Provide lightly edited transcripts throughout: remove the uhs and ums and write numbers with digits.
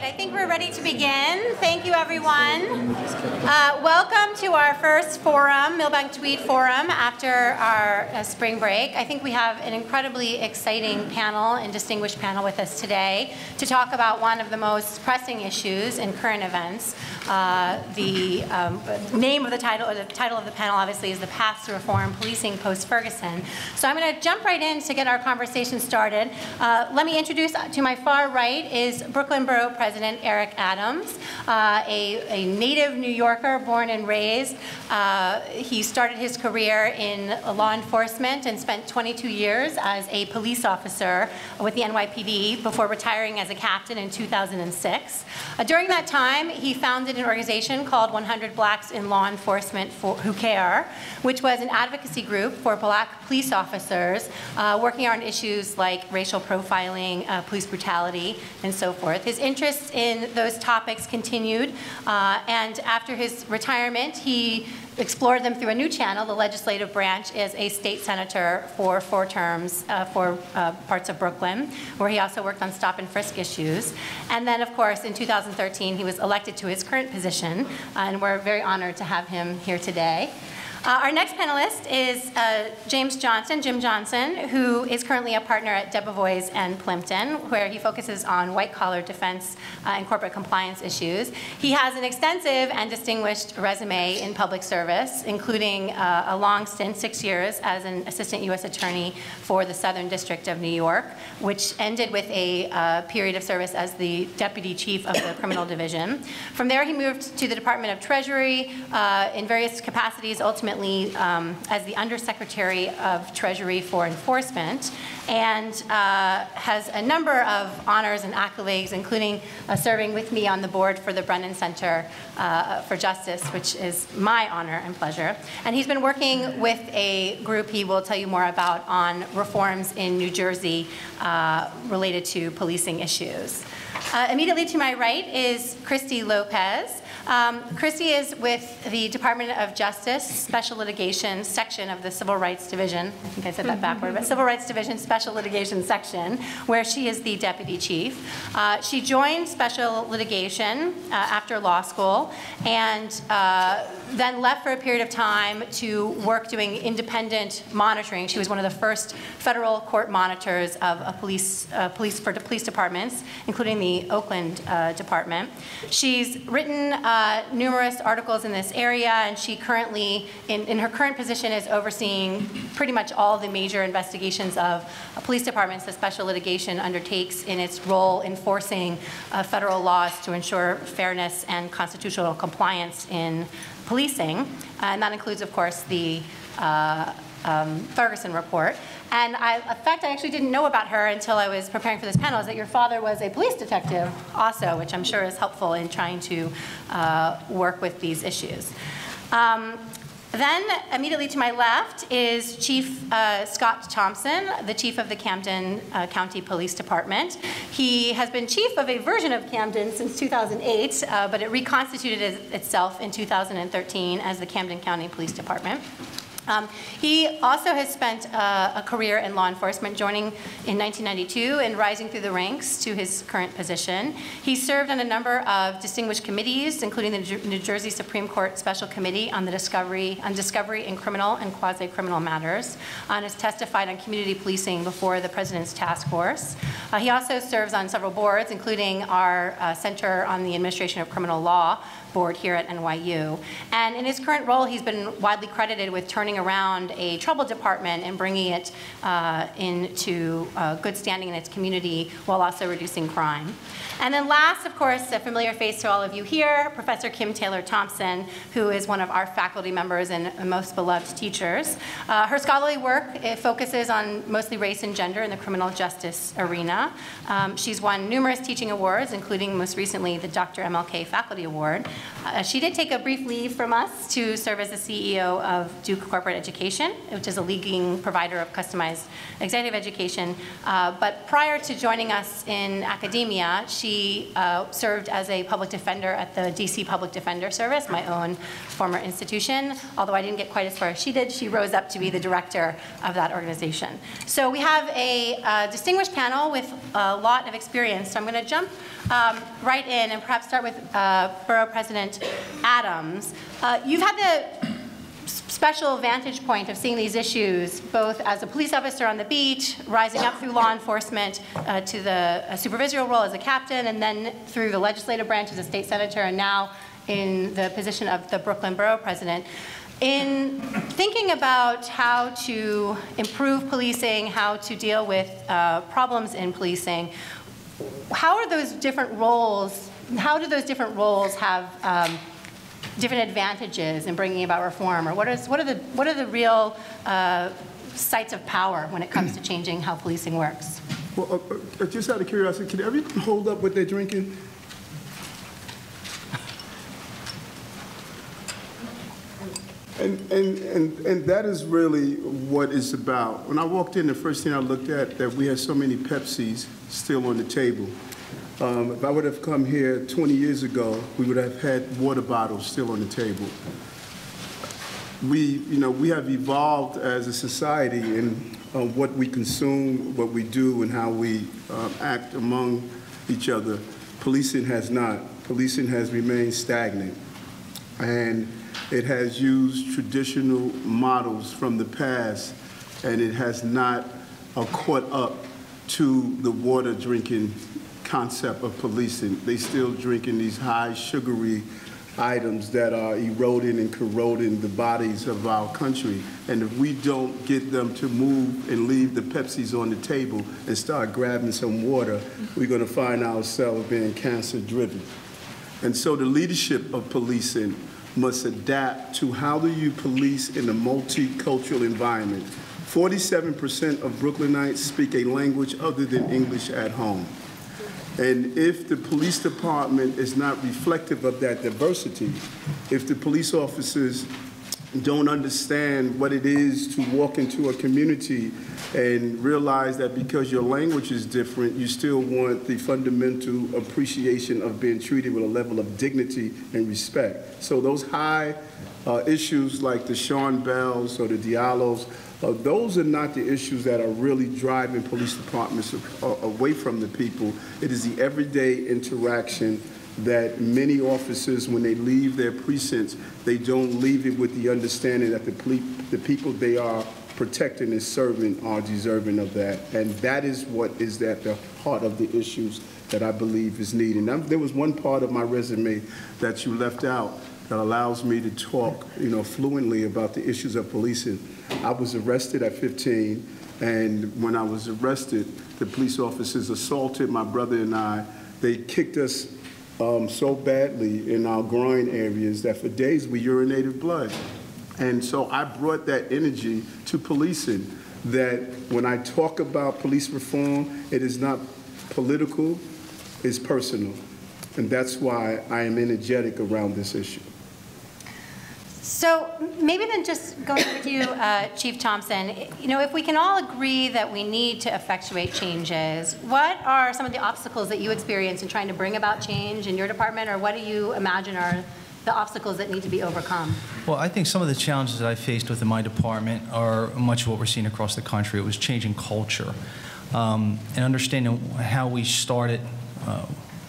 I think we're ready to begin. Thank you, everyone. Welcome to our first forum, Milbank Tweed Forum, after our spring break. I think we have an incredibly exciting panel and distinguished panel with us today to talk about one of the most pressing issues in current events. The name of the title, or the title of the panel, obviously, is The Path to Reform Policing Post-Ferguson. So I'm going to jump right in to get our conversation started. Let me introduce, to my far right is Brooklyn Borough President Eric Adams, a native New Yorker, born and raised. He started his career in law enforcement and spent 22 years as a police officer with the NYPD before retiring as a captain in 2006. During that time, he founded an organization called 100 Blacks in Law Enforcement Who Care, which was an advocacy group for black police officers working on issues like racial profiling, police brutality, and so forth. His interests in those topics continued, and after his retirement, he explored them through a new channel, the legislative branch, as a state senator for 4 terms for parts of Brooklyn, where he also worked on stop and frisk issues. And then, of course, in 2013, he was elected to his current position, and we're very honored to have him here today. Our next panelist is Jim Johnson, who is currently a partner at Debevoise and Plimpton, where he focuses on white-collar defense and corporate compliance issues. He has an extensive and distinguished resume in public service, including a long stint, 6 years, as an assistant U.S. attorney for the Southern District of New York, which ended with a period of service as the deputy chief of the criminal division. From there, he moved to the Department of Treasury in various capacities, ultimately as the Undersecretary of Treasury for Enforcement, and has a number of honors and accolades, including serving with me on the board for the Brennan Center for Justice, which is my honor and pleasure. And he's been working with a group he will tell you more about on reforms in New Jersey related to policing issues. Immediately to my right is Christy Lopez. Christy is with the Department of Justice Special Litigation Section of the Civil Rights Division. I think I said that backward, but Civil Rights Division Special Litigation Section, where she is the deputy chief. She joined Special Litigation after law school, and then left for a period of time to work doing independent monitoring. She was one of the first federal court monitors of police departments, including the Oakland Department. She's written numerous articles in this area, and she currently, in her current position, is overseeing pretty much all the major investigations of police departments that Special Litigation undertakes in its role enforcing federal laws to ensure fairness and constitutional compliance in policing, and that includes, of course, the Ferguson report. And in fact, I actually didn't know about her until I was preparing for this panel, is that your father was a police detective also, which I'm sure is helpful in trying to work with these issues. Then, immediately to my left is Chief Scott Thompson, the chief of the Camden County Police Department. He has been chief of a version of Camden since 2008, but it reconstituted itself in 2013 as the Camden County Police Department. He also has spent a career in law enforcement, joining in 1992 and rising through the ranks to his current position. He served on a number of distinguished committees, including the New Jersey Supreme Court Special Committee on Discovery in Criminal and Quasi-Criminal Matters, and has testified on community policing before the President's Task Force. He also serves on several boards, including our Center on the Administration of Criminal Law board here at NYU. And in his current role, he's been widely credited with turning around a troubled department and bringing it into good standing in its community while also reducing crime. And then last, of course, a familiar face to all of you here, Professor Kim Taylor Thompson, who is one of our faculty members and most beloved teachers. Her scholarly work focuses on mostly race and gender in the criminal justice arena. She's won numerous teaching awards, including most recently the Dr. MLK Faculty Award. She did take a brief leave from us to serve as the CEO of Duke Corporation Corporate Education, which is a leading provider of customized executive education. But prior to joining us in academia, she served as a public defender at the DC Public Defender Service, my own former institution. Although I didn't get quite as far as she did, she rose up to be the director of that organization. So we have a distinguished panel with a lot of experience. So I'm going to jump right in and perhaps start with Borough President Adams. You've had the special vantage point of seeing these issues, both as a police officer on the beat, rising up through law enforcement to the supervisorial role as a captain, and then through the legislative branch as a state senator, and now in the position of the Brooklyn Borough President. In thinking about how to improve policing, how to deal with problems in policing, how are those different roles, how do those different roles have different advantages in bringing about reform? Or what are the real sites of power when it comes to changing how policing works? Well, just out of curiosity, can everyone hold up what they're drinking? And that is really what it's about. When I walked in, the first thing I looked at, that we had so many Pepsis still on the table. If I would have come here 20 years ago, we would have had water bottles still on the table. We have evolved as a society in what we consume, what we do, and how we act among each other. Policing has not. Policing has remained stagnant. And it has used traditional models from the past, and it has not caught up to the water drinking concept of policing. They still drinking these high sugary items that are eroding and corroding the bodies of our country. And if we don't get them to move and leave the Pepsis on the table and start grabbing some water, we're going to find ourselves being cancer driven. And so the leadership of policing must adapt to how do you police in a multicultural environment. 47% of Brooklynites speak a language other than English at home. And if the police department is not reflective of that diversity, if the police officers don't understand what it is to walk into a community and realize that because your language is different, you still want the fundamental appreciation of being treated with a level of dignity and respect. So those high issues like the Sean Bells or the Diallos, those are not the issues that are really driving police departments away from the people. It is the everyday interaction that many officers, when they leave their precincts, they don't leave it with the understanding that the people they are protecting and serving are deserving of that. And that is what is at the heart of the issues that I believe is needed. Now, there was one part of my resume that you left out that allows me to talk, fluently about the issues of policing. I was arrested at 15, and when I was arrested, the police officers assaulted my brother and I. They kicked us so badly in our groin areas that for days we urinated blood. And so I brought that energy to policing, that when I talk about police reform, it is not political, it's personal. And that's why I am energetic around this issue. So maybe then just going over to you, Chief Thompson, if we can all agree that we need to effectuate changes, what are some of the obstacles that you experience in trying to bring about change in your department, or what do you imagine are the obstacles that need to be overcome? Well, I think some of the challenges that I faced within my department are much of what we're seeing across the country. It was changing culture and understanding how we started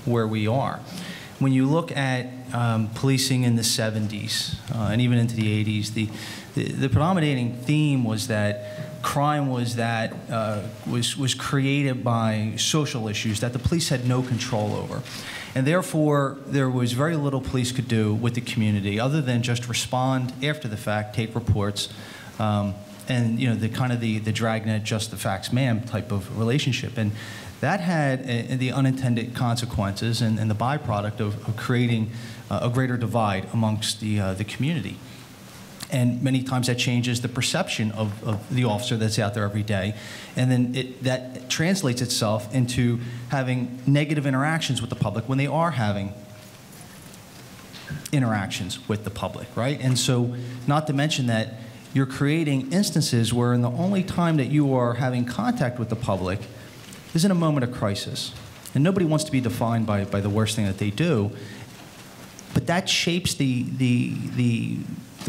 where we are. When you look at policing in the 70s and even into the 80s, the predominating theme was that crime was created by social issues that the police had no control over. And therefore, there was very little police could do with the community other than just respond after the fact, take reports, and the dragnet, just the facts ma'am type of relationship. And that had the unintended consequences and the byproduct of creating a greater divide amongst the community. And many times that changes the perception of the officer that's out there every day. And then that translates itself into having negative interactions with the public when they are having interactions with the public, right? And so, not to mention that you're creating instances where in the only time that you are having contact with the public is in a moment of crisis. And nobody wants to be defined by the worst thing that they do, but that shapes the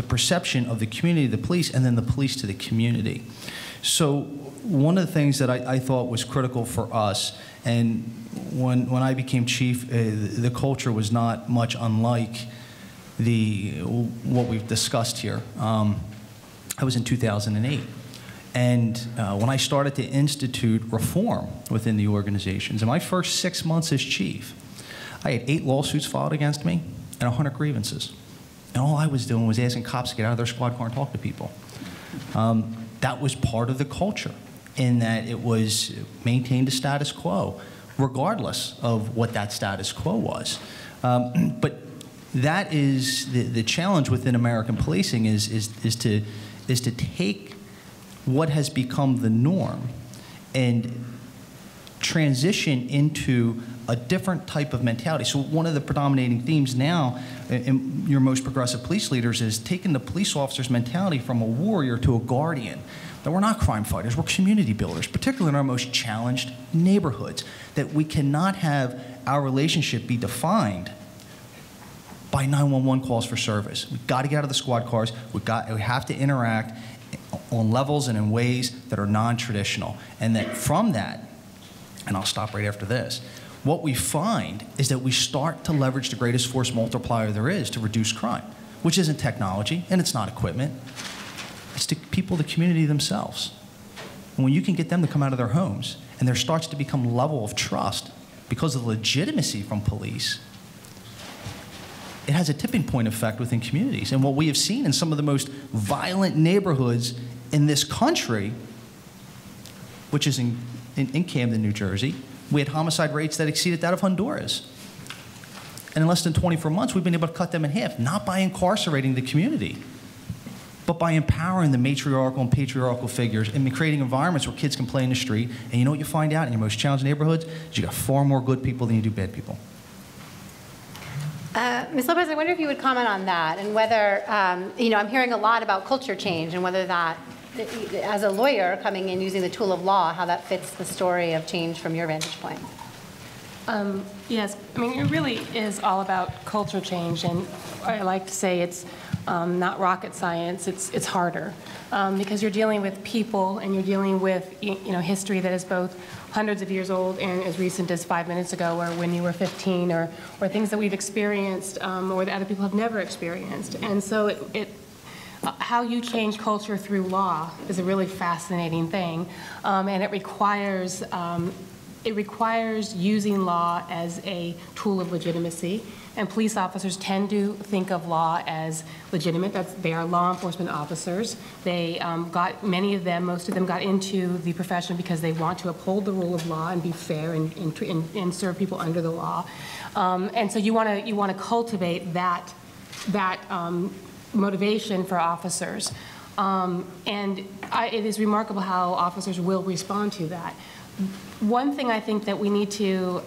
perception of the community, the police, and then the police to the community. So one of the things that I thought was critical for us, and when I became chief, the culture was not much unlike what we've discussed here. I was in 2008. And when I started to institute reform within the organizations, in my first 6 months as chief, I had 8 lawsuits filed against me and 100 grievances. And all I was doing was asking cops to get out of their squad car and talk to people. That was part of the culture, in that it was maintained a status quo, regardless of what that status quo was. But that is the challenge within American policing is to take what has become the norm and transition into a different type of mentality. So one of the predominating themes now in your most progressive police leaders is taking the police officer's mentality from a warrior to a guardian. That we're not crime fighters, we're community builders, particularly in our most challenged neighborhoods. That we cannot have our relationship be defined by 911 calls for service. We've got to get out of the squad cars. We have to interact on levels and in ways that are non-traditional. And that from that, and I'll stop right after this, what we find is that we start to leverage the greatest force multiplier there is to reduce crime, which isn't technology and it's not equipment. It's the people, the community themselves. And when you can get them to come out of their homes and there starts to become a level of trust because of the legitimacy from police, it has a tipping point effect within communities. And what we have seen in some of the most violent neighborhoods in this country, which is in Camden, New Jersey, we had homicide rates that exceeded that of Honduras. And in less than 24 months, we've been able to cut them in half, not by incarcerating the community, but by empowering the matriarchal and patriarchal figures and creating environments where kids can play in the street. And you know what you find out in your most challenged neighborhoods? Is you got far more good people than you do bad people. Ms. Lopez, I wonder if you would comment on that and whether, I'm hearing a lot about culture change and whether that, as a lawyer coming in using the tool of law, how that fits the story of change from your vantage point. Yes, I mean, it really is all about culture change, and I like to say it's not rocket science, it's harder, because you're dealing with people and you're dealing with, history that is both hundreds of years old and as recent as 5 minutes ago or when you were 15 or things that we've experienced or that other people have never experienced. And so how you change culture through law is a really fascinating thing, and it requires using law as a tool of legitimacy. And police officers tend to think of law as legitimate. They are law enforcement officers. They most of them got into the profession because they want to uphold the rule of law and be fair and serve people under the law. And so you want to cultivate that motivation for officers. It is remarkable how officers will respond to that. One thing I think that we need to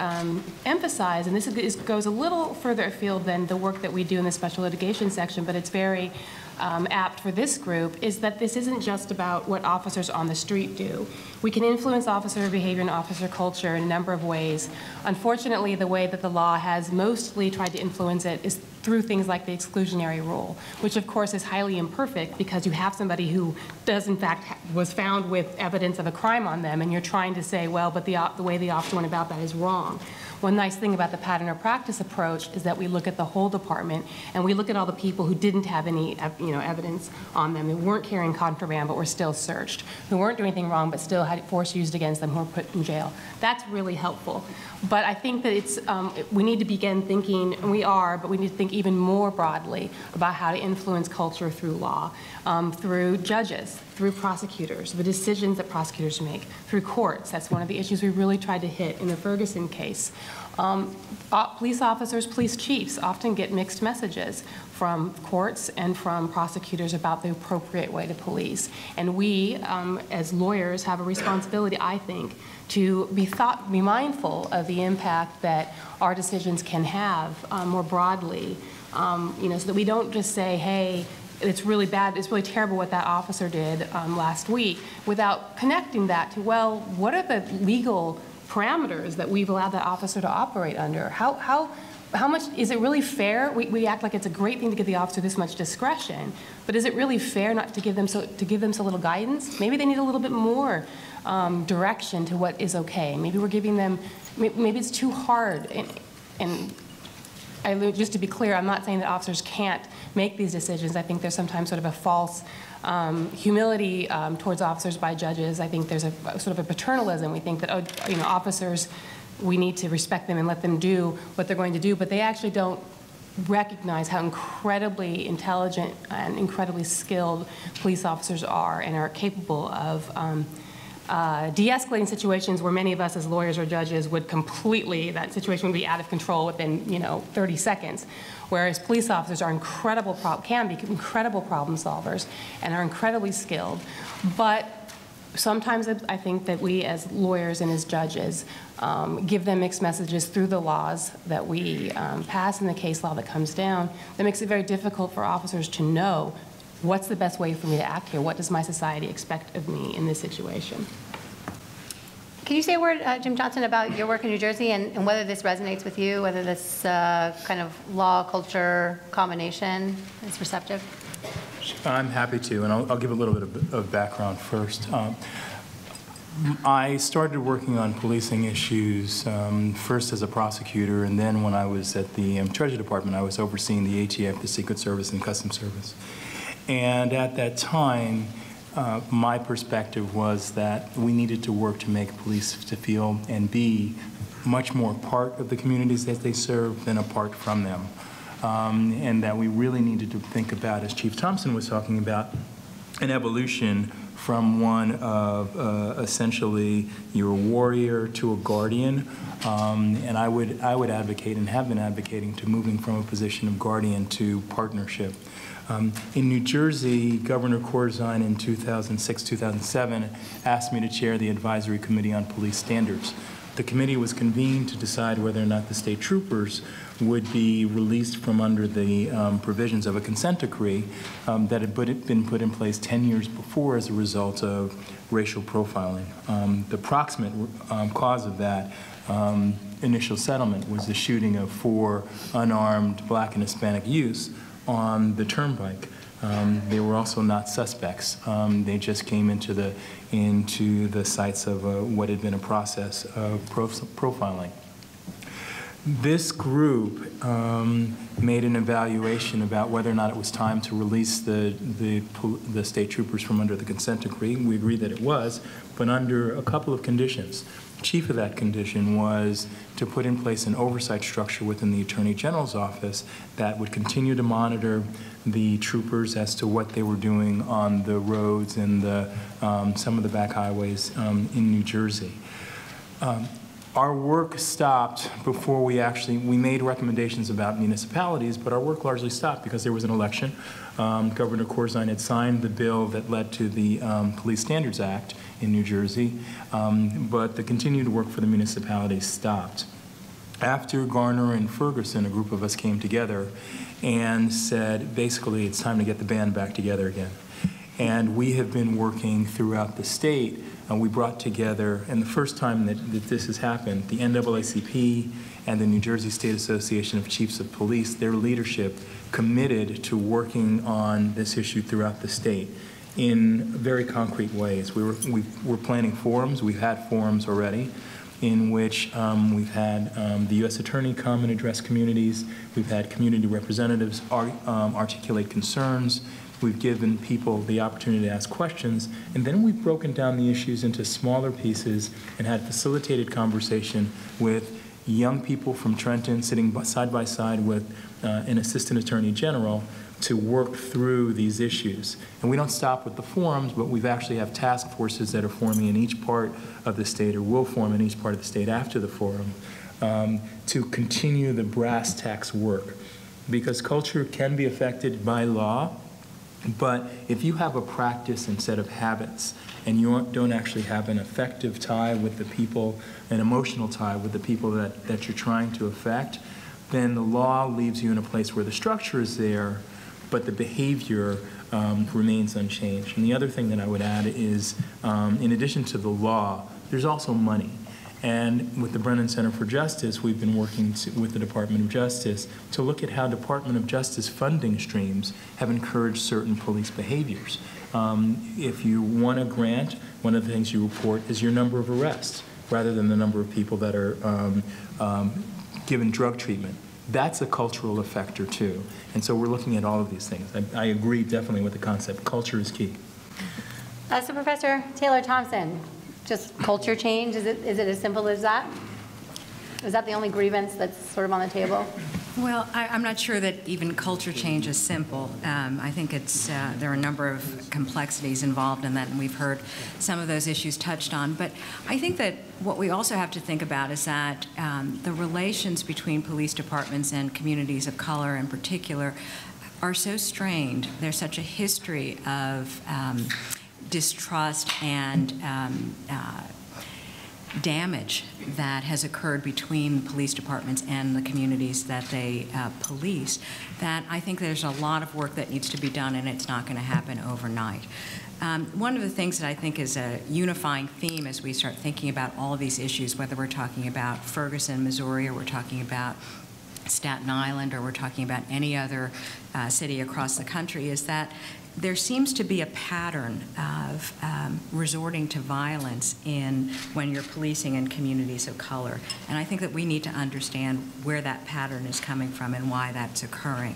emphasize, and this goes a little further afield than the work that we do in the special litigation section, but it's very apt for this group, is that this isn't just about what officers on the street do. We can influence officer behavior and officer culture in a number of ways. Unfortunately, the way that the law has mostly tried to influence it is through things like the exclusionary rule, which of course is highly imperfect because you have somebody who does in fact was found with evidence of a crime on them, and you're trying to say, well, but the way the officer went about that is wrong. One nice thing about the pattern or practice approach is that we look at the whole department and we look at all the people who didn't have any evidence on them, who weren't carrying contraband but were still searched, who weren't doing anything wrong but still had force used against them, who were put in jail. That's really helpful. But I think that we need to begin thinking, and we are, but we need to think even more broadly about how to influence culture through law, through judges, through prosecutors, the decisions that prosecutors make, through courts. That's one of the issues we really tried to hit in the Ferguson case. Police officers, police chiefs often get mixed messages from courts and from prosecutors about the appropriate way to police. And we, as lawyers, have a responsibility, I think, to be mindful of the impact that our decisions can have more broadly, so that we don't just say, hey, it's really bad, it's really terrible what that officer did last week, without connecting that to, well, what are the legal parameters that we've allowed that officer to operate under? How much, is it really fair? We act like it's a great thing to give the officer this much discretion, but is it really fair not to give them so little guidance? Maybe they need a little bit more direction to what is okay. Maybe we're giving them, maybe it's too hard. Just to be clear, I'm not saying that officers can't make these decisions. I think there's sometimes sort of a false humility towards officers by judges. I think there's a sort of a paternalism. We think that, oh, you know, officers, we need to respect them and let them do what they're going to do, but they actually don't recognize how incredibly intelligent and incredibly skilled police officers are and are capable of de-escalating situations where many of us as lawyers or judges would completely, that situation would be out of control within, you know, 30 seconds. Whereas police officers are can be incredible problem solvers and are incredibly skilled. But sometimes I think that we as lawyers and as judges give them mixed messages through the laws that we pass and the case law that comes down that makes it very difficult for officers to know what's the best way for me to act here? What does my society expect of me in this situation? Can you say a word, Jim Johnson, about your work in New Jersey and whether this resonates with you, whether this kind of law-culture combination is receptive? I'm happy to, and I'll give a little bit of background first. I started working on policing issues first as a prosecutor, and then when I was at the Treasury Department, I was overseeing the ATF, the Secret Service, and Customs Service. And at that time, my perspective was that we needed to work to make police to feel and be much more part of the communities that they serve than apart from them. And that we really needed to think about, as Chief Thompson was talking about, an evolution from one of essentially you're a warrior to a guardian. And I would advocate and have been advocating to moving from a position of guardian to partnership. In New Jersey, Governor Corzine in 2006-2007 asked me to chair the Advisory Committee on Police Standards. The committee was convened to decide whether or not the state troopers would be released from under the provisions of a consent decree that had been put in place 10 years before as a result of racial profiling. The proximate cause of that initial settlement was the shooting of 4 unarmed Black and Hispanic youths on the turnpike. They were also not suspects. They just came into the sights of what had been a process of profiling. This group made an evaluation about whether or not it was time to release the state troopers from under the consent decree. We agreed that it was, but under a couple of conditions. Chief of that condition was to put in place an oversight structure within the Attorney General's office that would continue to monitor the troopers as to what they were doing on the roads and some of the back highways in New Jersey. Our work stopped before we made recommendations about municipalities, but our work largely stopped because there was an election. Governor Corzine had signed the bill that led to the Police Standards Act in New Jersey, but the continued work for the municipalities stopped. After Garner and Ferguson, a group of us came together and said, basically, it's time to get the band back together again. And we have been working throughout the state. We brought together, and the first time that this has happened, the NAACP and the New Jersey State Association of Chiefs of Police, their leadership committed to working on this issue throughout the state in very concrete ways. We're planning forums. We've had forums already in which we've had the U.S. Attorney come and address communities. We've had community representatives articulate concerns. We've given people the opportunity to ask questions, and then we've broken down the issues into smaller pieces and had facilitated conversation with young people from Trenton sitting side by side with an assistant attorney general to work through these issues. And we don't stop with the forums, but we've actually have task forces that are forming in each part of the state or will form in each part of the state after the forum to continue the brass tacks work. Because culture can be affected by law, but if you have a practice and set of habits and you don't actually have an effective tie with the people, an emotional tie with the people that you're trying to affect, then the law leaves you in a place where the structure is there, but the behavior remains unchanged. And the other thing that I would add is, in addition to the law, there's also money. And with the Brennan Center for Justice, we've been working with the Department of Justice to look at how Department of Justice funding streams have encouraged certain police behaviors. If you want a grant, one of the things you report is your number of arrests, rather than the number of people that are given drug treatment. That's a cultural effector too. And so we're looking at all of these things. I agree definitely with the concept. Culture is key. So Professor Taylor Thompson, just culture change, is it as simple as that? Is that the only grievance that's sort of on the table? Well, I'm not sure that even culture change is simple. I think there are a number of complexities involved in that, and we've heard some of those issues touched on. But I think that what we also have to think about is that the relations between police departments and communities of color in particular are so strained. There's such a history of distrust and damage that has occurred between police departments and the communities that they police, that I think there's a lot of work that needs to be done, and it's not going to happen overnight. One of the things that I think is a unifying theme as we start thinking about all of these issues, whether we're talking about Ferguson, Missouri, or we're talking about Staten Island, or we're talking about any other city across the country, is that there seems to be a pattern of resorting to violence when you're policing in communities of color. And I think that we need to understand where that pattern is coming from and why that's occurring.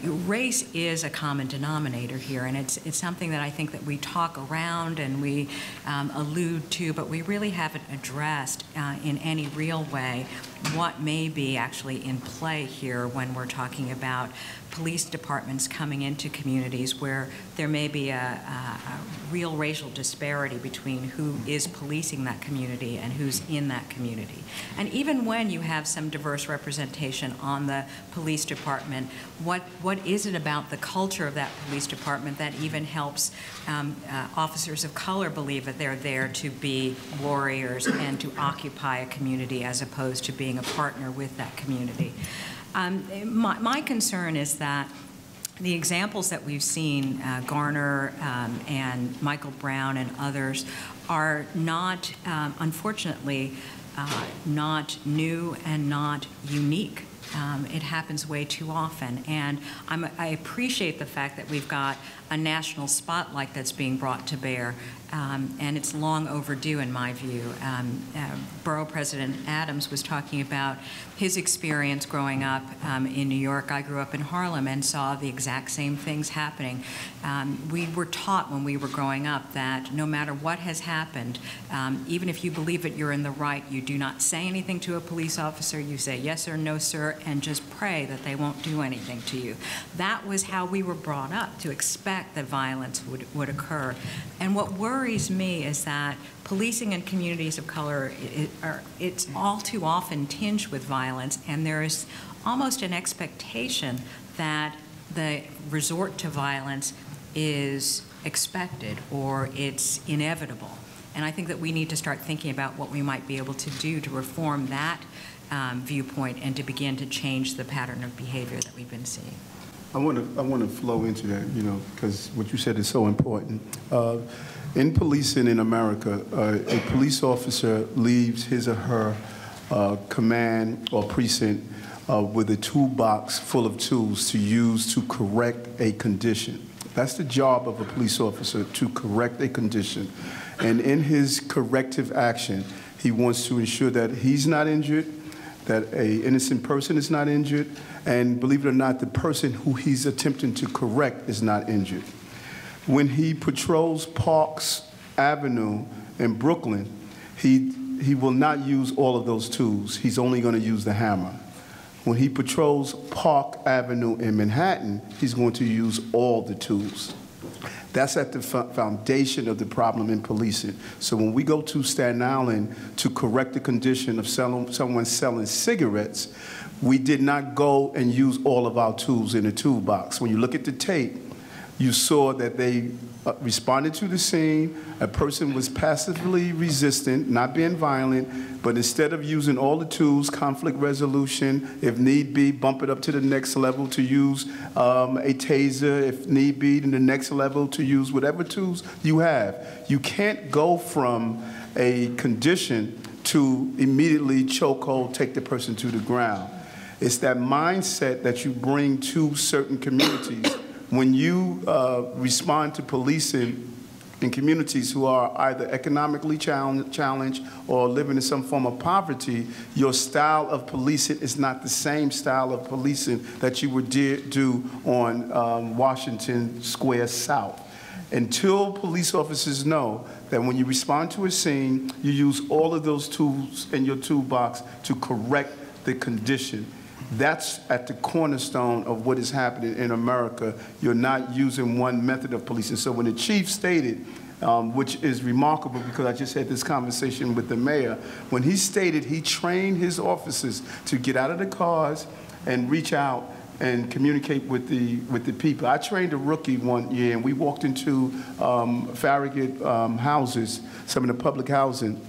Race is a common denominator here, and it's something that I think that we talk around and we allude to, but we really haven't addressed in any real way what may be actually in play here when we're talking about police departments coming into communities where there may be a real racial disparity between who is policing that community and who's in that community. And even when you have some diverse representation on the police department, what is it about the culture of that police department that even helps officers of color believe that they're there to be warriors and to occupy a community as opposed to being a partner with that community? My concern is that the examples that we've seen, Garner and Michael Brown and others, are not, unfortunately, not new and not unique. It happens way too often, and I appreciate the fact that we've got a national spotlight that's being brought to bear, and it's long overdue in my view. Borough President Adams was talking about his experience growing up in New York. I grew up in Harlem and saw the exact same things happening. We were taught when we were growing up that no matter what has happened, even if you believe that you're in the right, you do not say anything to a police officer. You say yes or no, sir, and just pray that they won't do anything to you. That was how we were brought up, to expect that violence would occur. And what worries me is that policing in communities of color, it's all too often tinged with violence, and there is almost an expectation that the resort to violence is expected or it's inevitable. And I think that we need to start thinking about what we might be able to do to reform that viewpoint and to begin to change the pattern of behavior that we've been seeing. I want to flow into that, because what you said is so important. In policing in America, a police officer leaves his or her command or precinct with a toolbox full of tools to use to correct a condition. That's the job of a police officer, to correct a condition. And in his corrective action, he wants to ensure that he's not injured, that an innocent person is not injured, and believe it or not, the person who he's attempting to correct is not injured. When he patrols Parks Avenue in Brooklyn, he will not use all of those tools. He's only going to use the hammer. When he patrols Park Avenue in Manhattan, he's going to use all the tools. That's at the foundation of the problem in policing. So when we go to Staten Island to correct the condition of someone selling cigarettes, we did not go and use all of our tools in the toolbox. When you look at the tape, You saw that they responded to the scene. A person was passively resistant, not being violent, but instead of using all the tools, conflict resolution, if need be, bump it up to the next level to use a taser, if need be, to the next level to use whatever tools you have. You can't go from a condition to immediately chokehold, take the person to the ground. It's that mindset that you bring to certain communities. When you respond to policing in communities who are either economically challenged or living in some form of poverty, your style of policing is not the same style of policing that you would do on Washington Square South. Until police officers know that when you respond to a scene, you use all of those tools in your toolbox to correct the condition. That's at the cornerstone of what is happening in America. You're not using one method of policing. So when the chief stated, which is remarkable because I just had this conversation with the mayor, when he stated he trained his officers to get out of the cars and reach out and communicate with the people. I trained a rookie one year, and we walked into Farragut houses, some of the public housing,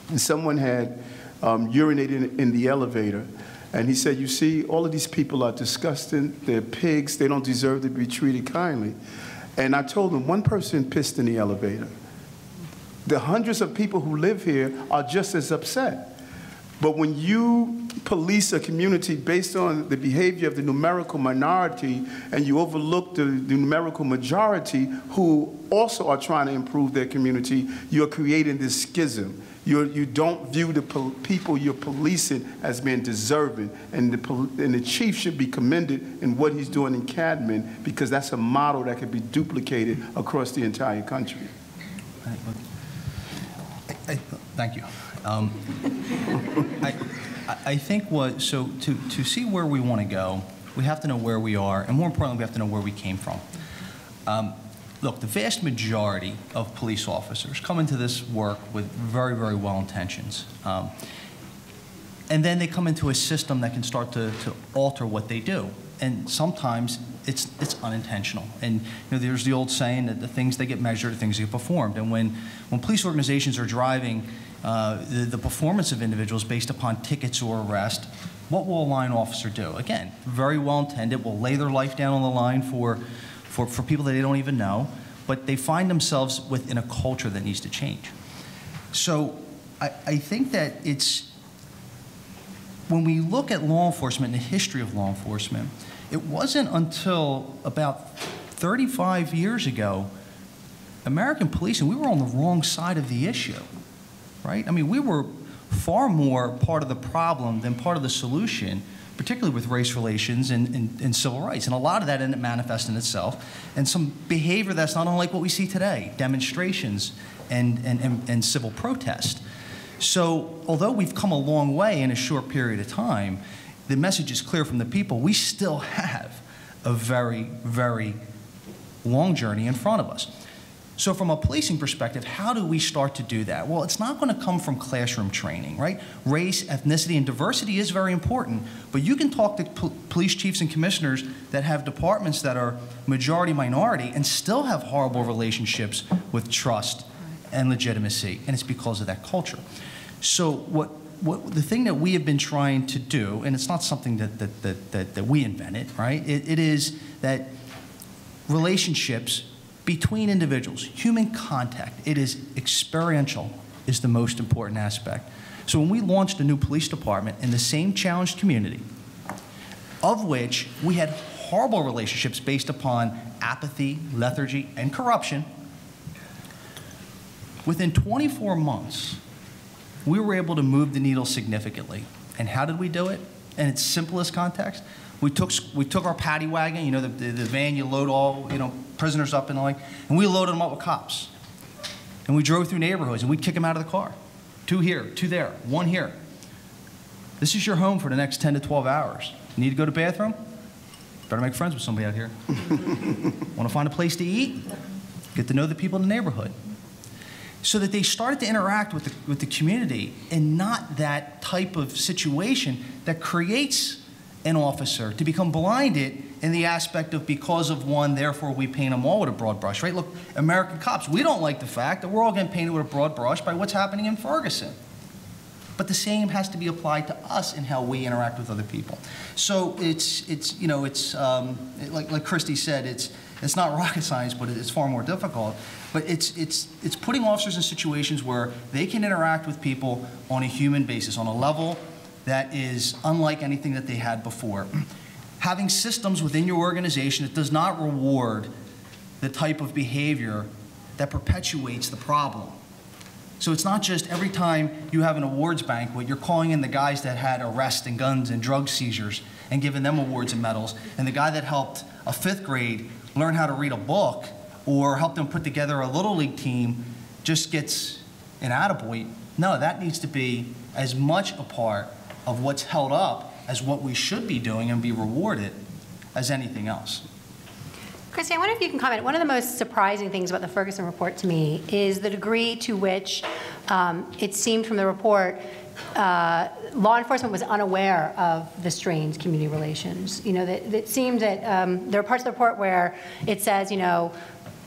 and someone had urinated in the elevator. And he said, you see, all of these people are disgusting, they're pigs, they don't deserve to be treated kindly. And I told him, one person pissed in the elevator. The hundreds of people who live here are just as upset. But when you police a community based on the behavior of the numerical minority, and you overlook the numerical majority who also are trying to improve their community, you're creating this schism. You don't view the people you're policing as being deserving, and the chief should be commended in what he's doing in Cadman, because that's a model that can be duplicated across the entire country. Thank you. I think so to see where we want to go, we have to know where we are, and more importantly, we have to know where we came from. Look, the vast majority of police officers come into this work with very, very well intentions. And then they come into a system that can start to alter what they do. And sometimes it's unintentional. And there's the old saying that the things that get measured are things that get performed. And when police organizations are driving the performance of individuals based upon tickets or arrest, what will a line officer do? Again, very well intended, will lay their life down on the line for people that they don't even know, but they find themselves within a culture that needs to change. So I think that when we look at law enforcement and the history of law enforcement, it wasn't until about 35 years ago, American policing, we were on the wrong side of the issue, right? I mean, we were far more part of the problem than part of the solution, particularly with race relations and civil rights. And a lot of that ended up manifesting itself in some behavior that's not unlike what we see today, demonstrations and civil protest. So although we've come a long way in a short period of time, the message is clear from the people. We still have a very, very long journey in front of us. So from a policing perspective, how do we start to do that? Well, it's not going to come from classroom training, right? Race, ethnicity, and diversity is very important, but you can talk to police chiefs and commissioners that have departments that are majority minority and still have horrible relationships with trust and legitimacy, and it's because of that culture. So the thing that we have been trying to do, and it's not something that we invented, right? It is that relationships between individuals, human contact, it is experiential, is the most important aspect. So when we launched a new police department in the same challenged community, of which we had horrible relationships based upon apathy, lethargy, and corruption, within 24 months, we were able to move the needle significantly. And how did we do it? In its simplest context, we took our paddy wagon, the van you load all, prisoners up in, and we loaded them up with cops. And we drove through neighborhoods, and we'd kick them out of the car. 2 here, 2 there, 1 here. This is your home for the next 10 to 12 hours. Need to go to the bathroom? Better make friends with somebody out here. Want to find a place to eat? Get to know the people in the neighborhood. So that they started to interact with the community, and not that type of situation that creates an officer to become blinded in the aspect of because of one, therefore we paint them all with a broad brush, right? Look, American cops, we don't like the fact that we're all getting painted with a broad brush by what's happening in Ferguson. But the same has to be applied to us in how we interact with other people. So it's like Christy said, it's not rocket science, but it's far more difficult. But it's putting officers in situations where they can interact with people on a human basis, on a level that is unlike anything that they had before. Having systems within your organization that does not reward the type of behavior that perpetuates the problem. So it's not just every time you have an awards banquet, you're calling in the guys that had arrests and guns and drug seizures and giving them awards and medals, and the guy that helped a 5th grade learn how to read a book or helped them put together a Little League team just gets an attaboy. No, that needs to be as much a part of what's held up as what we should be doing and be rewarded as anything else. Christy, I wonder if you can comment. One of the most surprising things about the Ferguson report to me is the degree to which it seemed from the report law enforcement was unaware of the strained community relations. You know, that it seemed that there are parts of the report where it says, you know,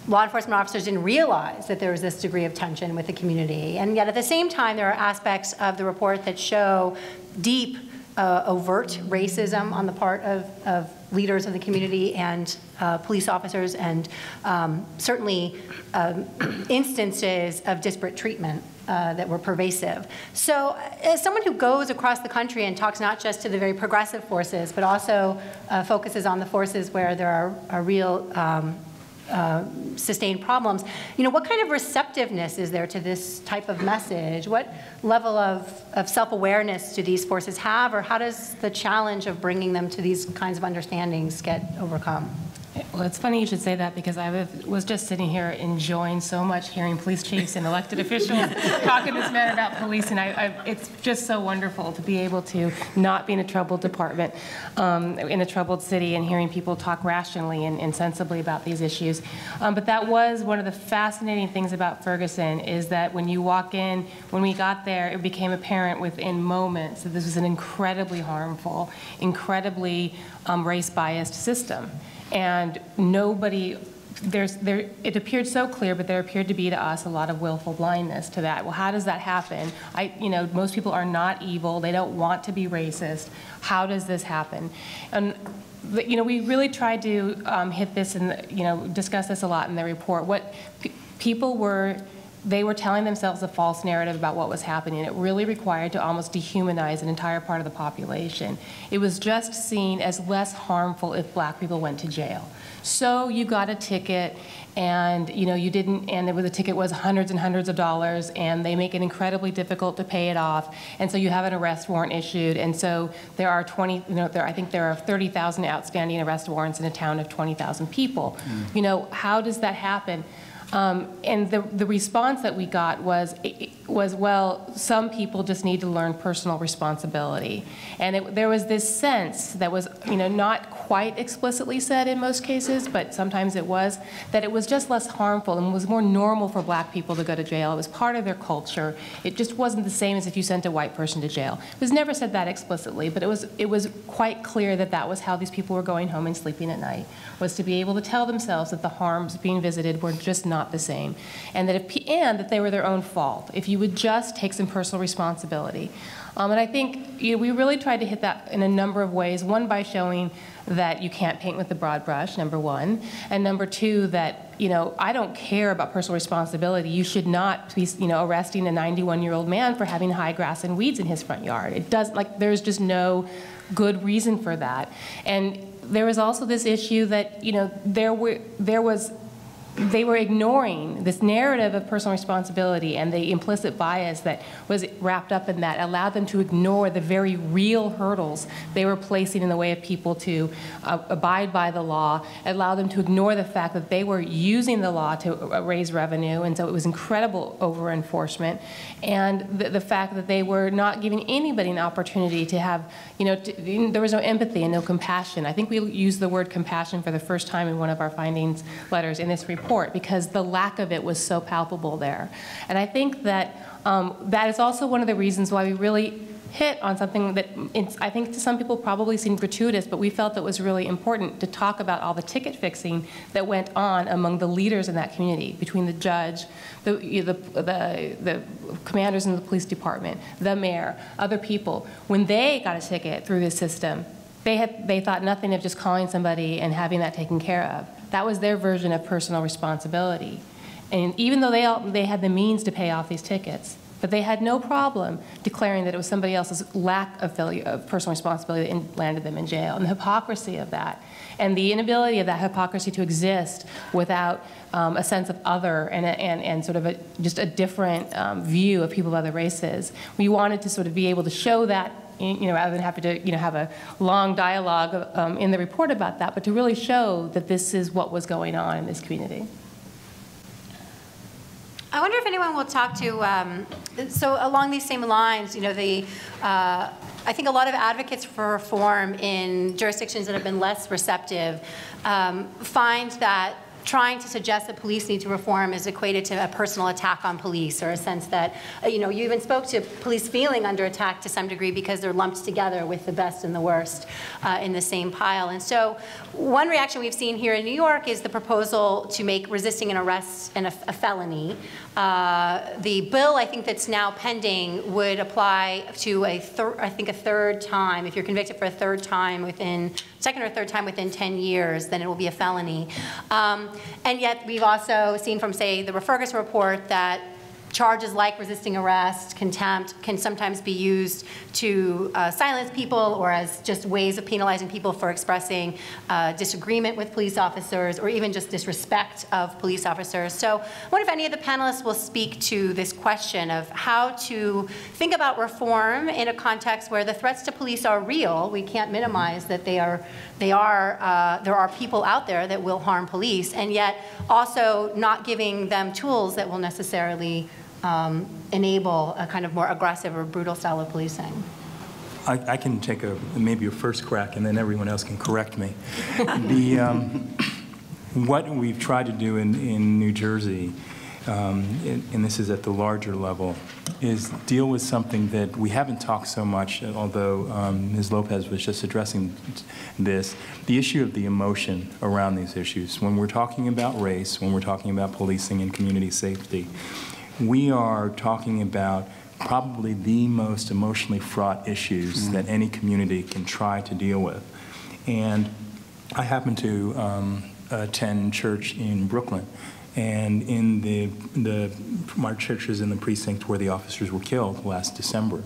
law enforcement officers didn't realize that there was this degree of tension with the community. And yet at the same time, there are aspects of the report that show deep, overt racism on the part of leaders of the community and police officers, and certainly instances of disparate treatment that were pervasive. So as someone who goes across the country and talks not just to the very progressive forces, but also focuses on the forces where there are real sustained problems, you know, what kind of receptiveness is there to this type of message? What level of self-awareness do these forces have, or how does the challenge of bringing them to these kinds of understandings get overcome? Well, it's funny you should say that, because I was just sitting here enjoying so much hearing police chiefs and elected officials talk in this manner about police, and it's just so wonderful to be able to not be in a troubled department, in a troubled city, and hearing people talk rationally and sensibly about these issues. But that was one of the fascinating things about Ferguson, is that when you walk in, when we got there, it became apparent within moments that this was an incredibly harmful, incredibly race-biased system. And nobody, it appeared so clear, but there appeared to be to us a lot of willful blindness to that. Well, how does that happen? You know, most people are not evil. They don't want to be racist. How does this happen? And, you know, we really tried to hit this and, you know, discuss this a lot in the report. What people were, they were telling themselves a false narrative about what was happening. It really required to almost dehumanize an entire part of the population. It was just seen as less harmful if black people went to jail. So you got a ticket, and you know, you didn't, and the ticket was hundreds and hundreds of dollars, and they make it incredibly difficult to pay it off, and so you have an arrest warrant issued, and so there are I think there are 30,000 outstanding arrest warrants in a town of 20,000 people. You know, how does that happen? And the response that we got was, well, some people just need to learn personal responsibility. And there was this sense that was, you know, not quite explicitly said in most cases, but sometimes it was, that it was just less harmful and was more normal for black people to go to jail. It was part of their culture. It just wasn't the same as if you sent a white person to jail. It was never said that explicitly, but it was quite clear that that was how these people were going home and sleeping at night, was to be able to tell themselves that the harms being visited were just not the same, and that they were their own fault, if you would just take some personal responsibility. And I think, you know, we really tried to hit that in a number of ways. One, by showing that you can't paint with the broad brush, number one. And number two, that, you know, I don't care about personal responsibility. You should not be, you know, arresting a 91-year-old man for having high grass and weeds in his front yard. It does, like, there's just no good reason for that. And there was also this issue that, you know, they were ignoring this narrative of personal responsibility, and the implicit bias that was wrapped up in that allowed them to ignore the very real hurdles they were placing in the way of people to abide by the law, allowed them to ignore the fact that they were using the law to raise revenue, and so it was incredible over-enforcement, and the fact that they were not giving anybody an opportunity to have, you know, there was no empathy and no compassion. I think we used the word compassion for the first time in one of our findings letters in this report, because the lack of it was so palpable there. And I think that that is also one of the reasons why we really hit on something that I think to some people probably seemed gratuitous, but we felt it was really important to talk about all the ticket fixing that went on among the leaders in that community, between the judge, the commanders in the police department, the mayor, other people. When they got a ticket through this system, they thought nothing of just calling somebody and having that taken care of. That was their version of personal responsibility. And even though they had the means to pay off these tickets, but they had no problem declaring that it was somebody else's lack of personal responsibility that landed them in jail, and the hypocrisy of that, and the inability of that hypocrisy to exist without a sense of other and sort of just a different view of people of other races. We wanted to sort of be able to show that, rather than having to, have a long dialogue in the report about that, but to really show that this is what was going on in this community. I wonder if anyone will talk to, so along these same lines, I think a lot of advocates for reform in jurisdictions that have been less receptive find that trying to suggest that police need to reform is equated to a personal attack on police, or a sense that, you even spoke to police feeling under attack to some degree because they're lumped together with the best and the worst in the same pile. And so one reaction we've seen here in New York is the proposal to make resisting an arrest a felony. The bill, I think, that's now pending would apply to a third time. If you're convicted for a second or third time within 10 years, then it will be a felony. And yet we've also seen from, say, the Ferguson report that charges like resisting arrest, contempt, can sometimes be used to silence people, or as just ways of penalizing people for expressing disagreement with police officers, or even just disrespect of police officers. So I wonder if any of the panelists will speak to this question of how to think about reform in a context where the threats to police are real. We can't minimize that there are people out there that will harm police, and yet also not giving them tools that will necessarily enable a kind of more aggressive or brutal style of policing. I can take maybe a first crack, and then everyone else can correct me. What we've tried to do in New Jersey, and this is at the larger level, is deal with something that we haven't talked so much, although Ms. Lopez was just addressing this, the issue of the emotion around these issues. When we're talking about race, when we're talking about policing and community safety, we are talking about probably the most emotionally fraught issues that any community can try to deal with. And I happen to attend church in Brooklyn, and in our church is in the precinct where the officers were killed last December.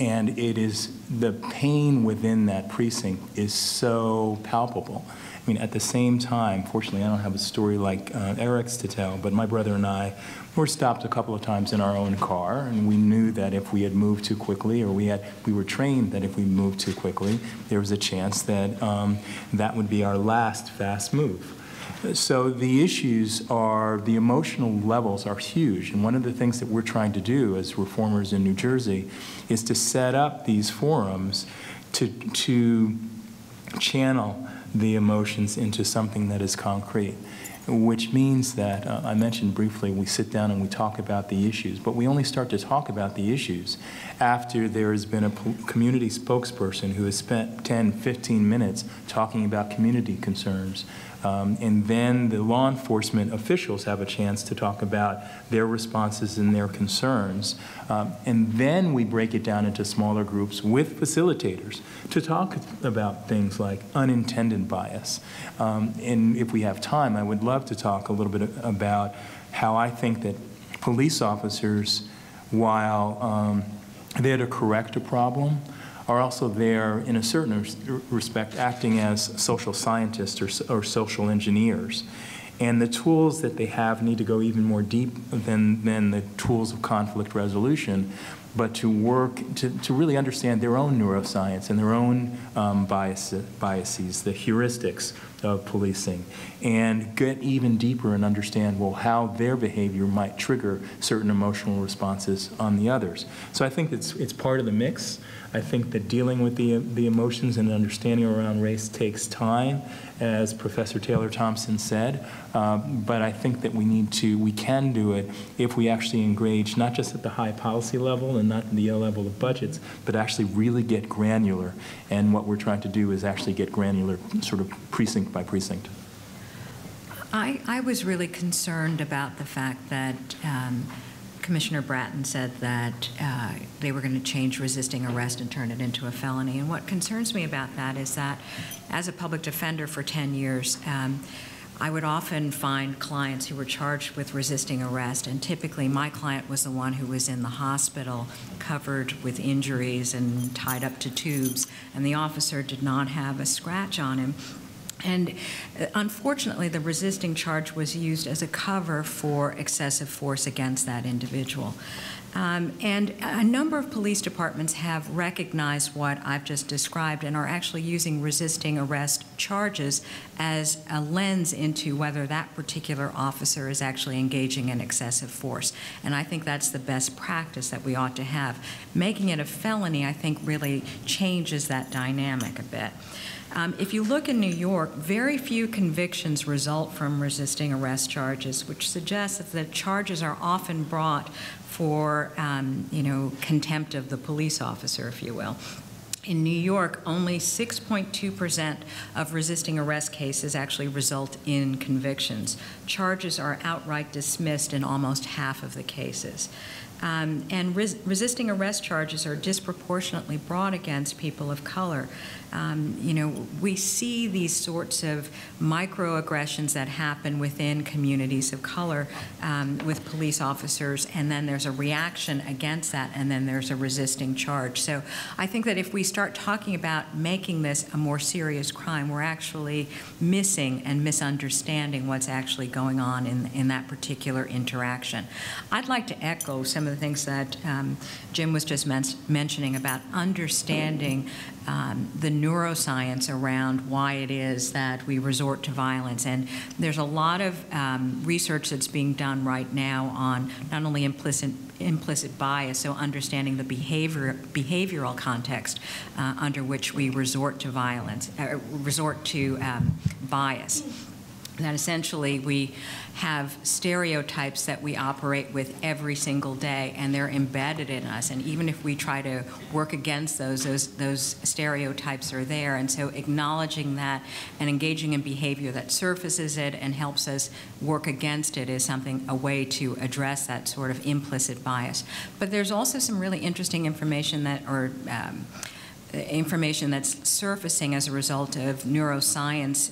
And it is, the pain within that precinct is so palpable. I mean, at the same time, fortunately, I don't have a story like Eric's to tell, but my brother and I were stopped a couple of times in our own car, and we knew that if we had moved too quickly, or we were trained that if we moved too quickly, there was a chance that that would be our last fast move. So the issues are, the emotional levels are huge, and one of the things that we're trying to do as reformers in New Jersey is to set up these forums to channel the emotions into something that is concrete, which means that, I mentioned briefly, we sit down and we talk about the issues, but we only start to talk about the issues after there has been a community spokesperson who has spent 10, 15 minutes talking about community concerns. And then the law enforcement officials have a chance to talk about their responses and their concerns. And then we break it down into smaller groups with facilitators to talk about things like unintended bias. And if we have time, I would love to talk a little bit about how I think that police officers, while there to correct a problem, are also there, in a certain respect, acting as social scientists or social engineers. And the tools that they have need to go even more deep than the tools of conflict resolution, but to work, to really understand their own neuroscience and their own biases, the heuristics of policing, and get even deeper and understand, well, how their behavior might trigger certain emotional responses on the others. So I think it's part of the mix. I think that dealing with the emotions and understanding around race takes time, as Professor Taylor Thompson said, but I think that we can do it if we actually engage not just at the high policy level and not the level of budgets, but actually really get granular. And what we're trying to do is actually get granular sort of precinct by precinct. I was really concerned about the fact that Commissioner Bratton said that they were going to change resisting arrest and turn it into a felony. And what concerns me about that is that as a public defender for 10 years, I would often find clients who were charged with resisting arrest, and typically my client was the one who was in the hospital covered with injuries and tied up to tubes, and the officer did not have a scratch on him. And unfortunately, the resisting charge was used as a cover for excessive force against that individual. And a number of police departments have recognized what I've just described and are actually using resisting arrest charges as a lens into whether that particular officer is actually engaging in excessive force. And I think that's the best practice that we ought to have. Making it a felony, I think, really changes that dynamic a bit. If you look in New York, very few convictions result from resisting arrest charges, which suggests that the charges are often brought for, contempt of the police officer, if you will. In New York, only 6.2% of resisting arrest cases actually result in convictions. Charges are outright dismissed in almost half of the cases. And resisting arrest charges are disproportionately brought against people of color. We see these sorts of microaggressions that happen within communities of color with police officers, and then there's a reaction against that, and then there's a resisting charge. So I think that if we start talking about making this a more serious crime, we're actually missing and misunderstanding what's actually going on in that particular interaction. I'd like to echo some of the things that Jim was just mentioning about understanding the neuroscience around why it is that we resort to violence. And there's a lot of research that's being done right now on not only implicit bias, so understanding the behavioral context under which we resort to violence, resort to bias. That essentially we have stereotypes that we operate with every single day, and they're embedded in us. And even if we try to work against those stereotypes are there. And so acknowledging that and engaging in behavior that surfaces it and helps us work against it is a way to address that sort of implicit bias. But there's also some really interesting information information that's surfacing as a result of neuroscience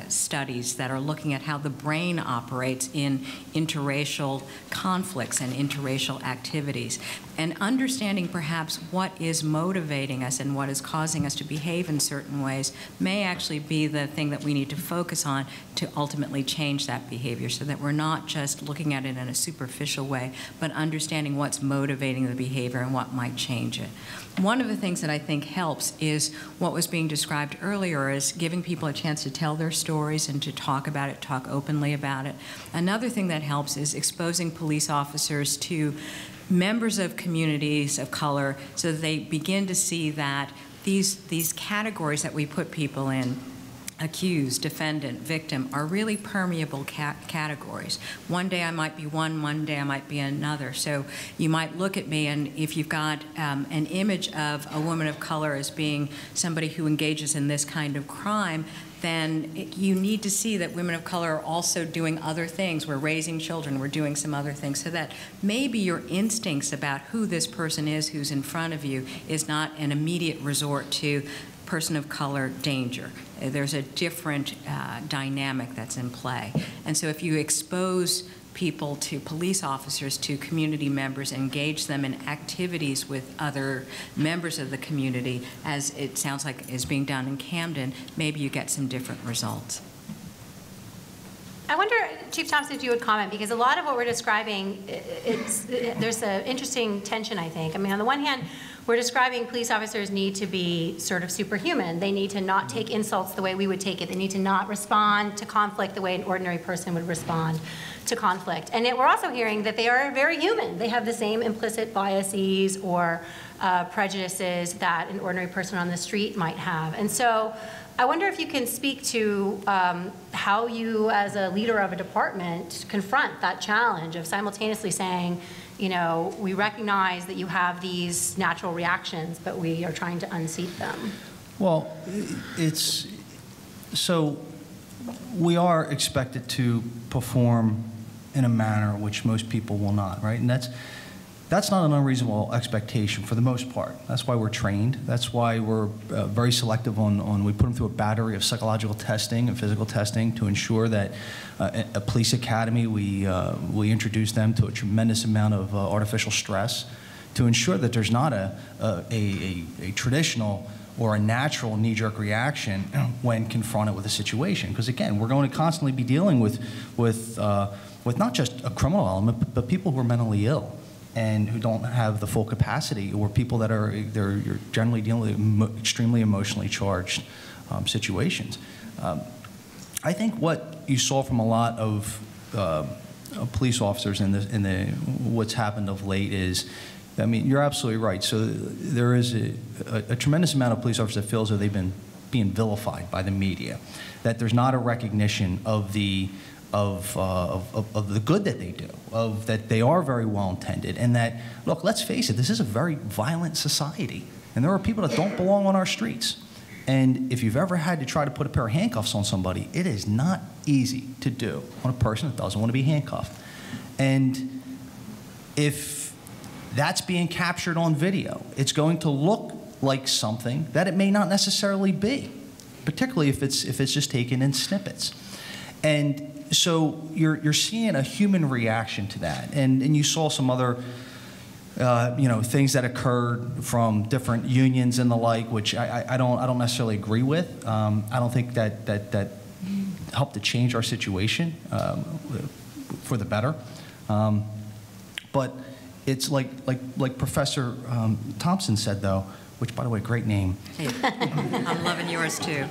studies that are looking at how the brain operates in interracial conflicts and interracial activities. And understanding perhaps what is motivating us and what is causing us to behave in certain ways may actually be the thing that we need to focus on to ultimately change that behavior, so that we're not just looking at it in a superficial way, but understanding what's motivating the behavior and what might change it. One of the things that I think helps is what was being described earlier as giving people a chance to tell their stories and to talk about it, talk openly about it. Another thing that helps is exposing police officers to members of communities of color so that they begin to see that these categories that we put people in, accused, defendant, victim, are really permeable categories. One day I might be one day I might be another. So you might look at me, and if you've got an image of a woman of color as being somebody who engages in this kind of crime, then you need to see that women of color are also doing other things. We're raising children, we're doing some other things, so that maybe your instincts about who this person is who's in front of you is not an immediate resort to person of color danger. There's a different dynamic that's in play. And so if you expose people to police officers, to community members, engage them in activities with other members of the community, as it sounds like is being done in Camden, maybe you get some different results. I wonder, Chief Thompson, if you would comment, because a lot of what we're describing, there's an interesting tension, I think. I mean, on the one hand, we're describing police officers need to be sort of superhuman. They need to not take insults the way we would take it. They need to not respond to conflict the way an ordinary person would respond to conflict. And yet we're also hearing that they are very human. They have the same implicit biases or prejudices that an ordinary person on the street might have. And so I wonder if you can speak to how you, as a leader of a department, confront that challenge of simultaneously saying, you know, we recognize that you have these natural reactions, but we are trying to unseat them. Well, so we are expected to perform in a manner which most people will not, right? And that's not an unreasonable expectation for the most part. That's why we're trained. That's why we're very selective on we put them through a battery of psychological testing and physical testing to ensure that a police academy, we introduce them to a tremendous amount of artificial stress to ensure that there's not a traditional or a natural knee-jerk reaction when confronted with a situation. Because again, we're going to constantly be dealing with not just a criminal element, but people who are mentally ill and who don't have the full capacity, or people that you're generally dealing with extremely emotionally charged situations. I think what you saw from a lot of police officers in what's happened of late is, I mean, you're absolutely right. So there is a tremendous amount of police officers that feel as though they've been being vilified by the media, that there's not a recognition of the good that they do, that they are very well intended, and that, look, let's face it, this is a very violent society, and there are people that don't belong on our streets. And if you've ever had to try to put a pair of handcuffs on somebody, it is not easy to do on a person that doesn't want to be handcuffed. And if that's being captured on video, it's going to look like something that it may not necessarily be, particularly if it's just taken in snippets. And so you're seeing a human reaction to that, and you saw some other things that occurred from different unions and the like, which I don't necessarily agree with. I don't think that helped to change our situation for the better. But it's like Professor Thompson said, though, which, by the way, great name. Hey, I'm loving yours, too.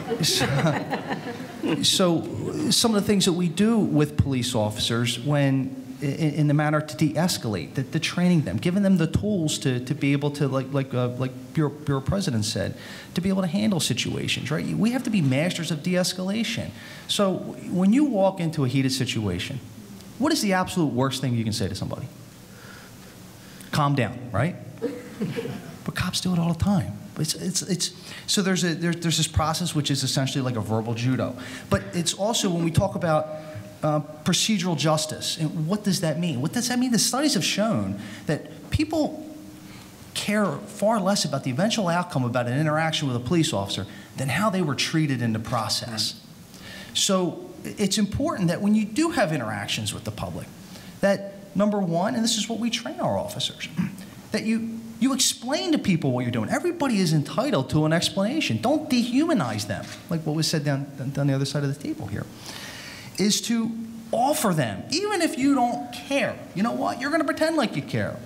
So some of the things that we do with police officers when in the manner to de-escalate, the training them, giving them the tools to be able to, like Bureau President said, to be able to handle situations, right? We have to be masters of de-escalation. So when you walk into a heated situation, what is the absolute worst thing you can say to somebody? Calm down, right? But cops do it all the time. So there's this process which is essentially like a verbal judo. But it's also, when we talk about procedural justice, and what does that mean? What does that mean? The studies have shown that people care far less about the eventual outcome about an interaction with a police officer than how they were treated in the process. So it's important that when you do have interactions with the public, that number one, and this is what we train our officers, that you explain to people what you're doing. Everybody is entitled to an explanation. Don't dehumanize them, like what was said down the other side of the table here, is to offer them, even if you don't care. You know what? You're going to pretend like you care.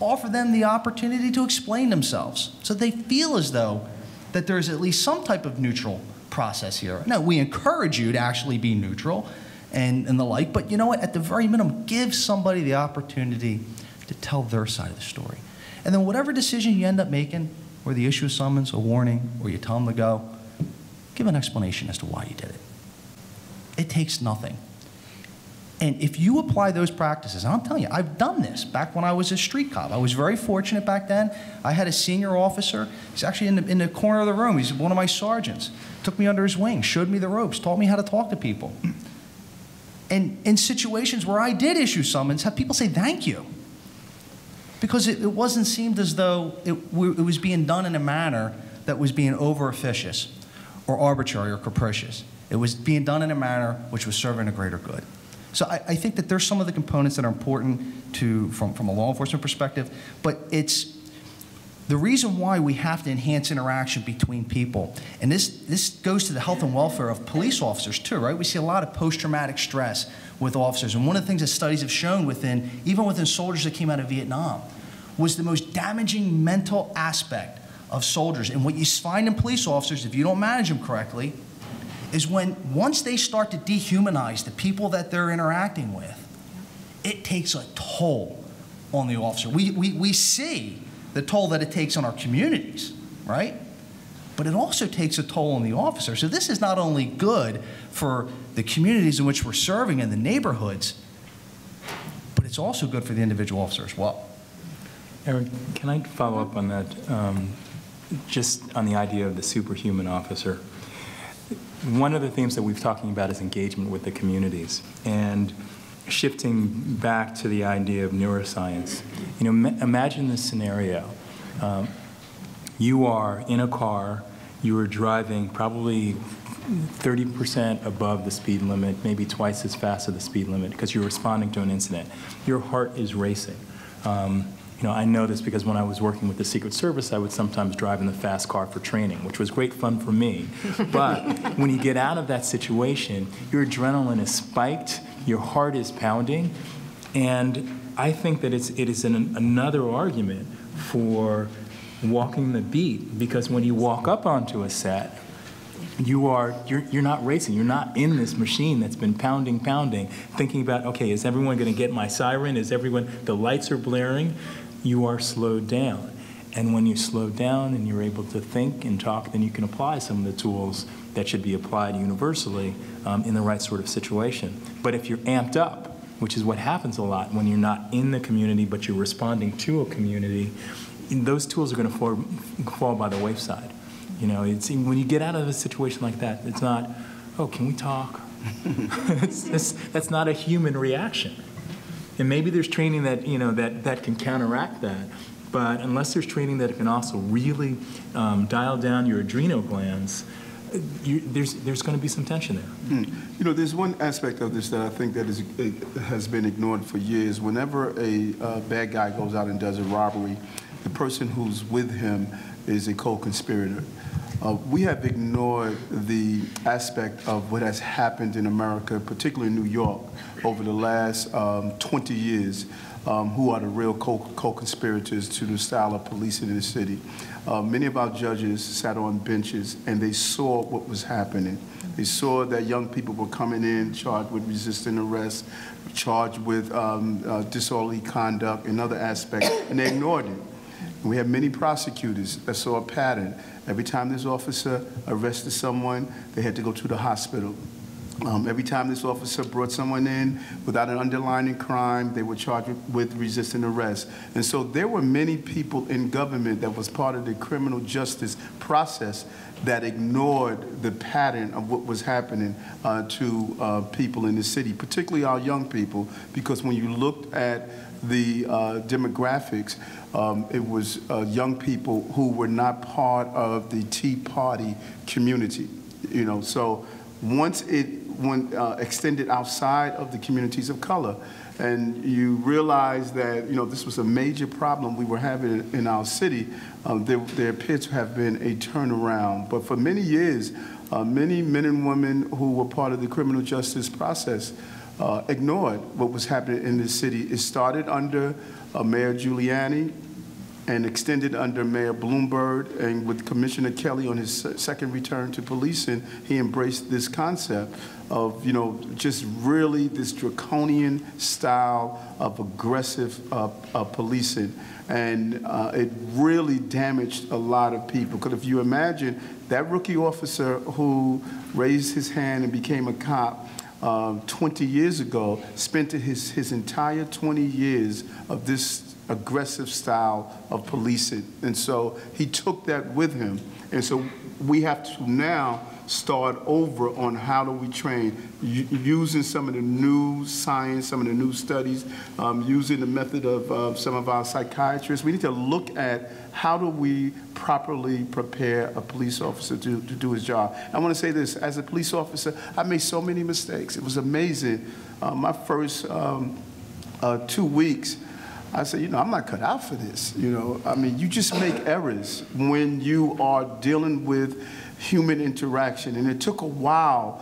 Offer them the opportunity to explain themselves so they feel as though that there's at least some type of neutral process here. Now, we encourage you to actually be neutral and the like, but you know what? At the very minimum, give somebody the opportunity to tell their side of the story. And then whatever decision you end up making, whether you issue a summons, a warning, or you tell them to go, give an explanation as to why you did it. It takes nothing. And if you apply those practices, and I'm telling you, I've done this back when I was a street cop. I was very fortunate back then. I had a senior officer. He's actually in the corner of the room. He's one of my sergeants. Took me under his wing, showed me the ropes, taught me how to talk to people. And in situations where I did issue summons, have people say thank you. Because it wasn't seemed as though it was being done in a manner that was being over-officious or arbitrary or capricious. It was being done in a manner which was serving a greater good. So I think that there's some of the components that are important from a law enforcement perspective, but it's the reason why we have to enhance interaction between people. And this goes to the health and welfare of police officers too, right? We see a lot of post-traumatic stress with officers. And one of the things that studies have shown even within soldiers that came out of Vietnam, was the most damaging mental aspect of soldiers. And what you find in police officers, if you don't manage them correctly, is once they start to dehumanize the people that they're interacting with, it takes a toll on the officer. We see the toll that it takes on our communities, right? But it also takes a toll on the officer. So this is not only good for the communities in which we're serving in the neighborhoods, but it's it's also good for the individual officer as well. Eric, can I follow up on that, just on the idea of the superhuman officer? One of the themes that we've talking about is engagement with the communities, and shifting back to the idea of neuroscience. You know, imagine this scenario. You are in a car, you are driving probably 30% above the speed limit, maybe twice as fast as the speed limit, because you're responding to an incident. Your heart is racing. You know, I know this because when I was working with the Secret Service, I would sometimes drive in the fast car for training, which was great fun for me. But when you get out of that situation, your adrenaline is spiked, your heart is pounding, and I think that it is another argument for walking the beat, because when you walk up onto a set, you're not racing. You're not in this machine that's been pounding, thinking about, okay, is everyone going to get my siren? Is everyone, the lights are blaring? You are slowed down. And when you slow down and you're able to think and talk, then you can apply some of the tools that should be applied universally in the right sort of situation. But if you're amped up, which is what happens a lot when you're not in the community, but you're responding to a community, those tools are going to fall by the wayside. You know, when you get out of a situation like that, it's not, oh, can we talk? That's not a human reaction. And maybe there's training that, you know, that can counteract that. But unless there's training that can also really dial down your adrenal glands, there's going to be some tension there. You know, there's one aspect of this that I think that has been ignored for years. Whenever a bad guy goes out and does a robbery, the person who's with him is a co-conspirator. We have ignored the aspect of what has happened in America, particularly in New York, over the last 20 years, who are the real co-conspirators to the style of policing in the city. Many of our judges sat on benches and they saw what was happening. They saw that young people were coming in charged with resisting arrest, charged with disorderly conduct and other aspects, and they ignored it. And we have many prosecutors that saw a pattern. Every time this officer arrested someone, they had to go to the hospital. Every time this officer brought someone in without an underlying crime, they were charged with resisting arrest. And so there were many people in government that was part of the criminal justice process that ignored the pattern of what was happening to people in the city, particularly our young people, because when you looked at the demographics, it was young people who were not part of the Tea Party community. You know, so once it extended outside of the communities of color, and you realize that, you know, this was a major problem we were having in our city, there appeared to have been a turnaround. But for many years, many men and women who were part of the criminal justice process ignored what was happening in this city. It started under Mayor Giuliani and extended under Mayor Bloomberg, and with Commissioner Kelly on his second return to policing, he embraced this concept of, you know, just really this draconian style of aggressive policing. And it really damaged a lot of people. Because if you imagine that rookie officer who raised his hand and became a cop 20 years ago, spent his entire 20 years of this aggressive style of policing. And so he took that with him. And so we have to now start over on how do we train, using some of the new science, some of the new studies, using the method of some of our psychiatrists. We need to look at how do we properly prepare a police officer to do his job. I want to say this, as a police officer, I made so many mistakes. It was amazing. My first 2 weeks, I said, you know, I'm not cut out for this. You know, I mean, you just make errors when you are dealing with human interaction. And it took a while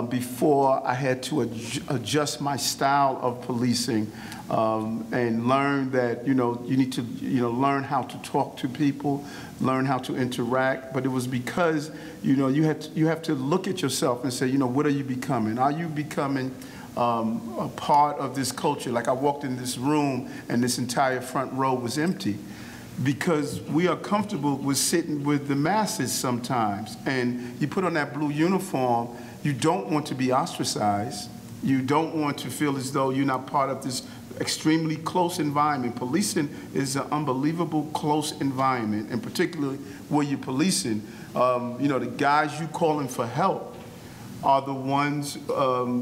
before I had to adjust my style of policing and learn that, you know, you need to, you know, learn how to talk to people, learn how to interact. But it was because, you know, you have to look at yourself and say, you know, what are you becoming? Are you becoming a part of this culture? Like I walked in this room and this entire front row was empty because we are comfortable with sitting with the masses sometimes. And you put on that blue uniform, you don't want to be ostracized. You don't want to feel as though you're not part of this extremely close environment. Policing is an unbelievable close environment, and particularly where you're policing, you know, the guys you calling for help are the ones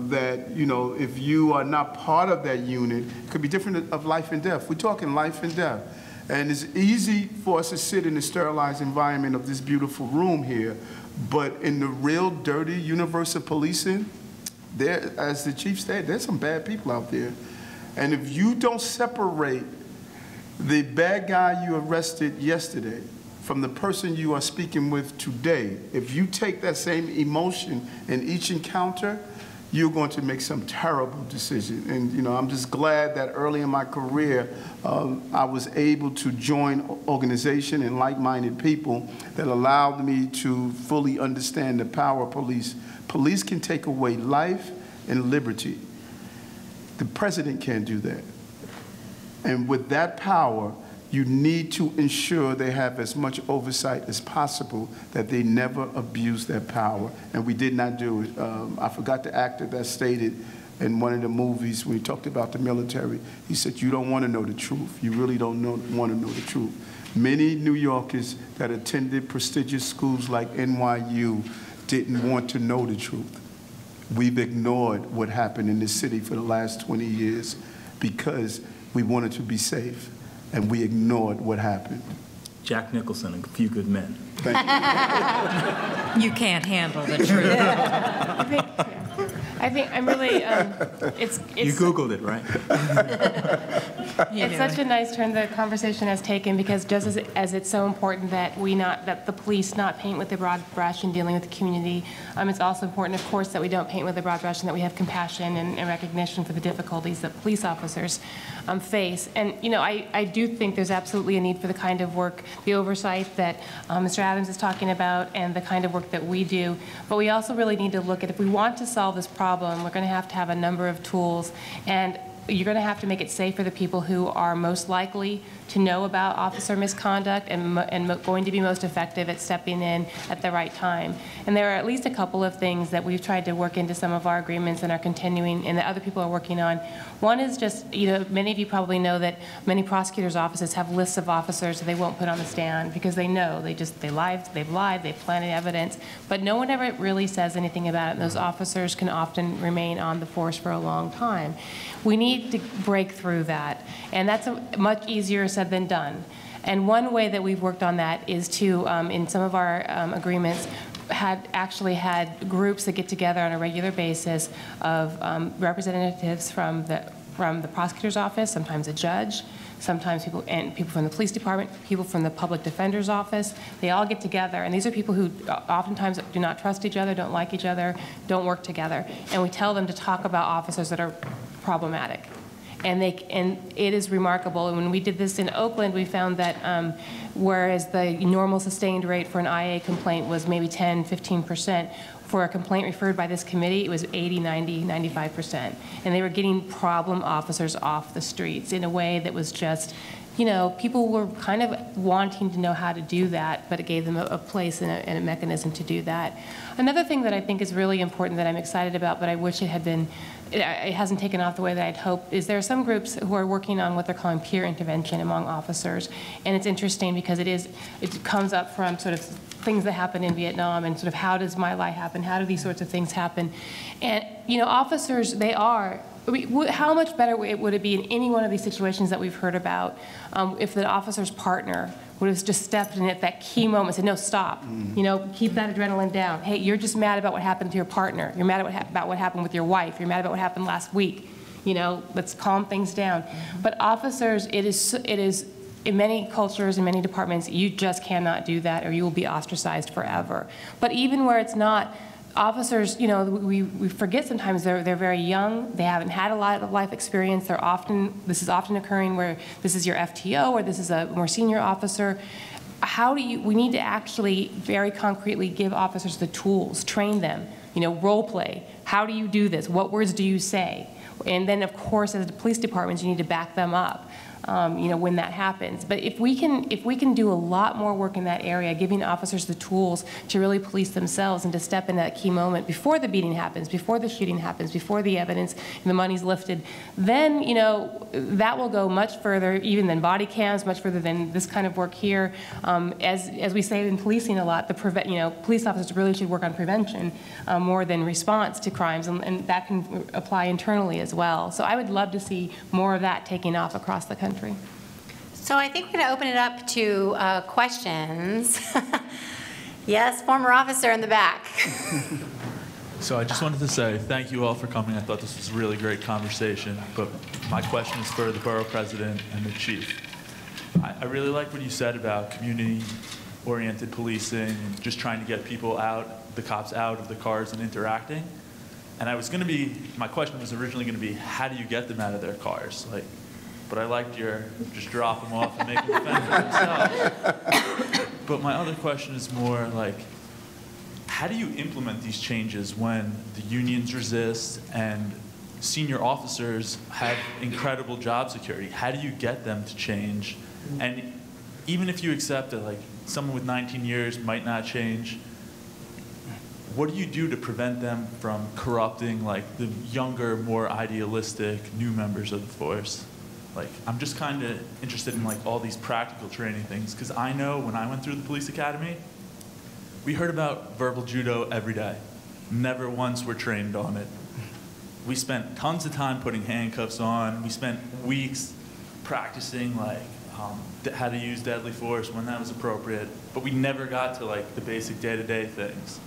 that, you know, if you are not part of that unit, it could be different of life and death. We're talking life and death. And it's easy for us to sit in the sterilized environment of this beautiful room here, but in the real dirty universe of policing, there, as the chief said, there's some bad people out there. And if you don't separate the bad guy you arrested yesterday from the person you are speaking with today, if you take that same emotion in each encounter, you're going to make some terrible decision. And, you know, I'm just glad that early in my career, I was able to join organization and like-minded people that allowed me to fully understand the power of police. Police can take away life and liberty. The president can't do that. And with that power, you need to ensure they have as much oversight as possible, that they never abuse their power. And we did not do it. I forgot the actor that stated in one of the movies when he talked about the military, he said, you don't want to know the truth. You really don't want to know the truth. Many New Yorkers that attended prestigious schools like NYU didn't want to know the truth. We've ignored what happened in this city for the last 20 years because we wanted to be safe, and we ignored what happened. Jack Nicholson and A Few Good Men. Thank you. You can't handle the truth. I think I'm really, it's You Googled it, right? It's such a nice turn the conversation has taken, because just as it's so important that that the police not paint with a broad brush in dealing with the community, it's also important, of course, that we don't paint with a broad brush and that we have compassion and recognition for the difficulties that police officers face. And, you know, I do think there's absolutely a need for the kind of work, the oversight that Mr. Adams is talking about, and the kind of work that we do. But we also really need to look at, if we want to solve this problem, we're going to have a number of tools, and you're going to have to make it safe for the people who are most likely to know about officer misconduct and going to be most effective at stepping in at the right time. And there are at least a couple of things that we've tried to work into some of our agreements and are continuing, and that other people are working on. One is just, you know, many of you probably know that many prosecutors' offices have lists of officers that they won't put on the stand because they know they've lied, they've planted evidence, but no one ever really says anything about it, and those officers can often remain on the force for a long time. We need to break through that, and that's much easier said than done. And one way that we've worked on that is to, in some of our agreements, actually had groups that get together on a regular basis of representatives from the prosecutor's office, sometimes a judge, sometimes people from the police department, people from the public defender's office. They all get together, and these are people who oftentimes do not trust each other, don't like each other, don't work together. And we tell them to talk about officers that are problematic. And it is remarkable. And when we did this in Oakland, we found that whereas the normal sustained rate for an IA complaint was maybe 10, 15%, for a complaint referred by this committee, it was 80, 90, 95%. And they were getting problem officers off the streets in a way that was just, you know, people were kind of wanting to know how to do that, but it gave them a place and a mechanism to do that. Another thing that I think is really important that I'm excited about, but I wish it had been, it hasn't taken off the way that I'd hoped, is there are some groups who are working on what they're calling peer intervention among officers. And it's interesting because it comes up from sort of things that happened in Vietnam and sort of how does my life happen, how do these sorts of things happen. And, you know, officers, how much better would it be in any one of these situations that we've heard about if the officer's partner would have just stepped in at that key moment and said, no, stop. You know, keep that adrenaline down. Hey, you're just mad about what happened to your partner. You're mad about what happened with your wife. You're mad about what happened last week. You know, let's calm things down. But officers, it is in many cultures, in many departments, you just cannot do that or you will be ostracized forever. But even where it's not, officers, you know, we forget sometimes they're very young, they haven't had a lot of life experience, this is often occurring where this is your FTO or this is a more senior officer. We need to actually very concretely give officers the tools, train them, you know, role play. How do you do this? What words do you say? And then, of course, as the police departments, you need to back them up. when that happens. But if we can do a lot more work in that area, giving officers the tools to really police themselves and to step in that key moment before the beating happens, before the shooting happens, before the evidence and the money's lifted, then, that will go much further, even than body cams, much further than this kind of work here. As we say in policing a lot, police officers really should work on prevention more than response to crimes, and that can apply internally as well. So I would love to see more of that taking off across the country. So I think we're going to open it up to questions. Yes, former officer in the back. So I just wanted to say thank you all for coming. I thought this was a really great conversation, but my question is for the borough president and the chief. I really like what you said about community-oriented policing and just trying to get people out, the cops out of the cars and interacting. And my question was originally going to be, how do you get them out of their cars? But I liked your just drop them off and make them defend for themselves. But my other question is more like, how do you implement these changes when the unions resist and senior officers have incredible job security? How do you get them to change? And even if you accept that someone with 19 years might not change, what do you do to prevent them from corrupting the younger, more idealistic new members of the force? I'm just kind of interested in all these practical training things, because I know when I went through the police academy, we heard about verbal judo every day. Never once were trained on it. We spent tons of time putting handcuffs on. We spent weeks practicing how to use deadly force when that was appropriate, but we never got to the basic day-to-day things.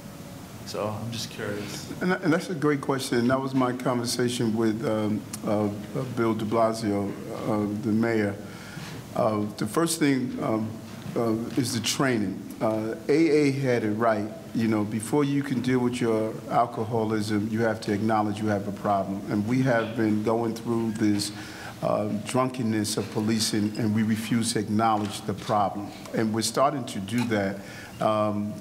So I'm just curious. And that's a great question. And that was my conversation with Bill de Blasio, the mayor. The first thing is the training. AA had it right. Before you can deal with your alcoholism, you have to acknowledge you have a problem. And we have been going through this drunkenness of policing, and we refuse to acknowledge the problem. And we're starting to do that.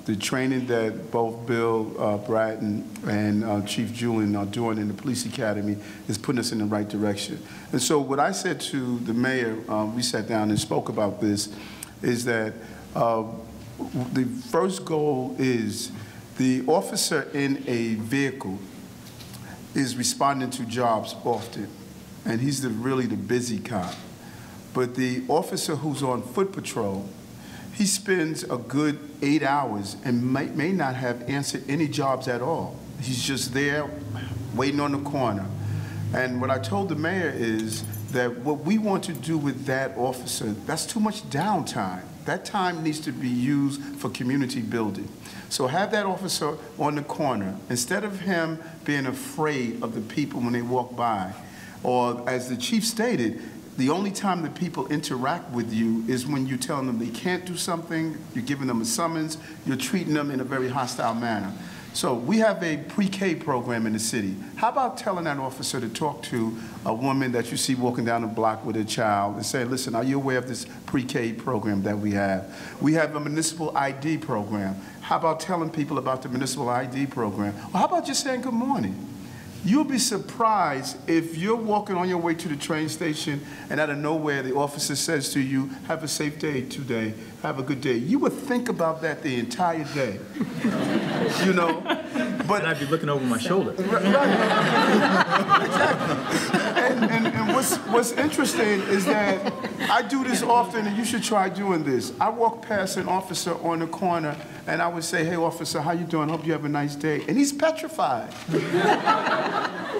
The training that both Bill Bratton and Chief Julian are doing in the police academy is putting us in the right direction. And so what I said to the mayor, we sat down and spoke about this, is that the first goal is the officer in a vehicle is responding to jobs often, and he's really the busy cop. But the officer who's on foot patrol, he spends a good 8 hours and may not have answered any jobs at all. He's just there waiting on the corner. And what I told the mayor is that what we want to do with that officer, that's too much downtime. That time needs to be used for community building. So have that officer on the corner. Instead of him being afraid of the people when they walk by, or as the chief stated, the only time that people interact with you is when you're telling them they can't do something, you're giving them a summons, you're treating them in a very hostile manner. So we have a pre-K program in the city. How about telling that officer to talk to a woman that you see walking down the block with a child and say, listen, are you aware of this pre-K program that we have? We have a municipal ID program. How about telling people about the municipal ID program? Or how about just saying good morning? You'll be surprised if you're walking on your way to the train station and out of nowhere the officer says to you, have a safe day today, have a good day. You would think about that the entire day, But and I'd be looking over my shoulder. Right. Exactly. And what's interesting is that I do this often, and you should try doing this. I walk past an officer on the corner, and I would say, hey, officer, how you doing? Hope you have a nice day. And he's petrified.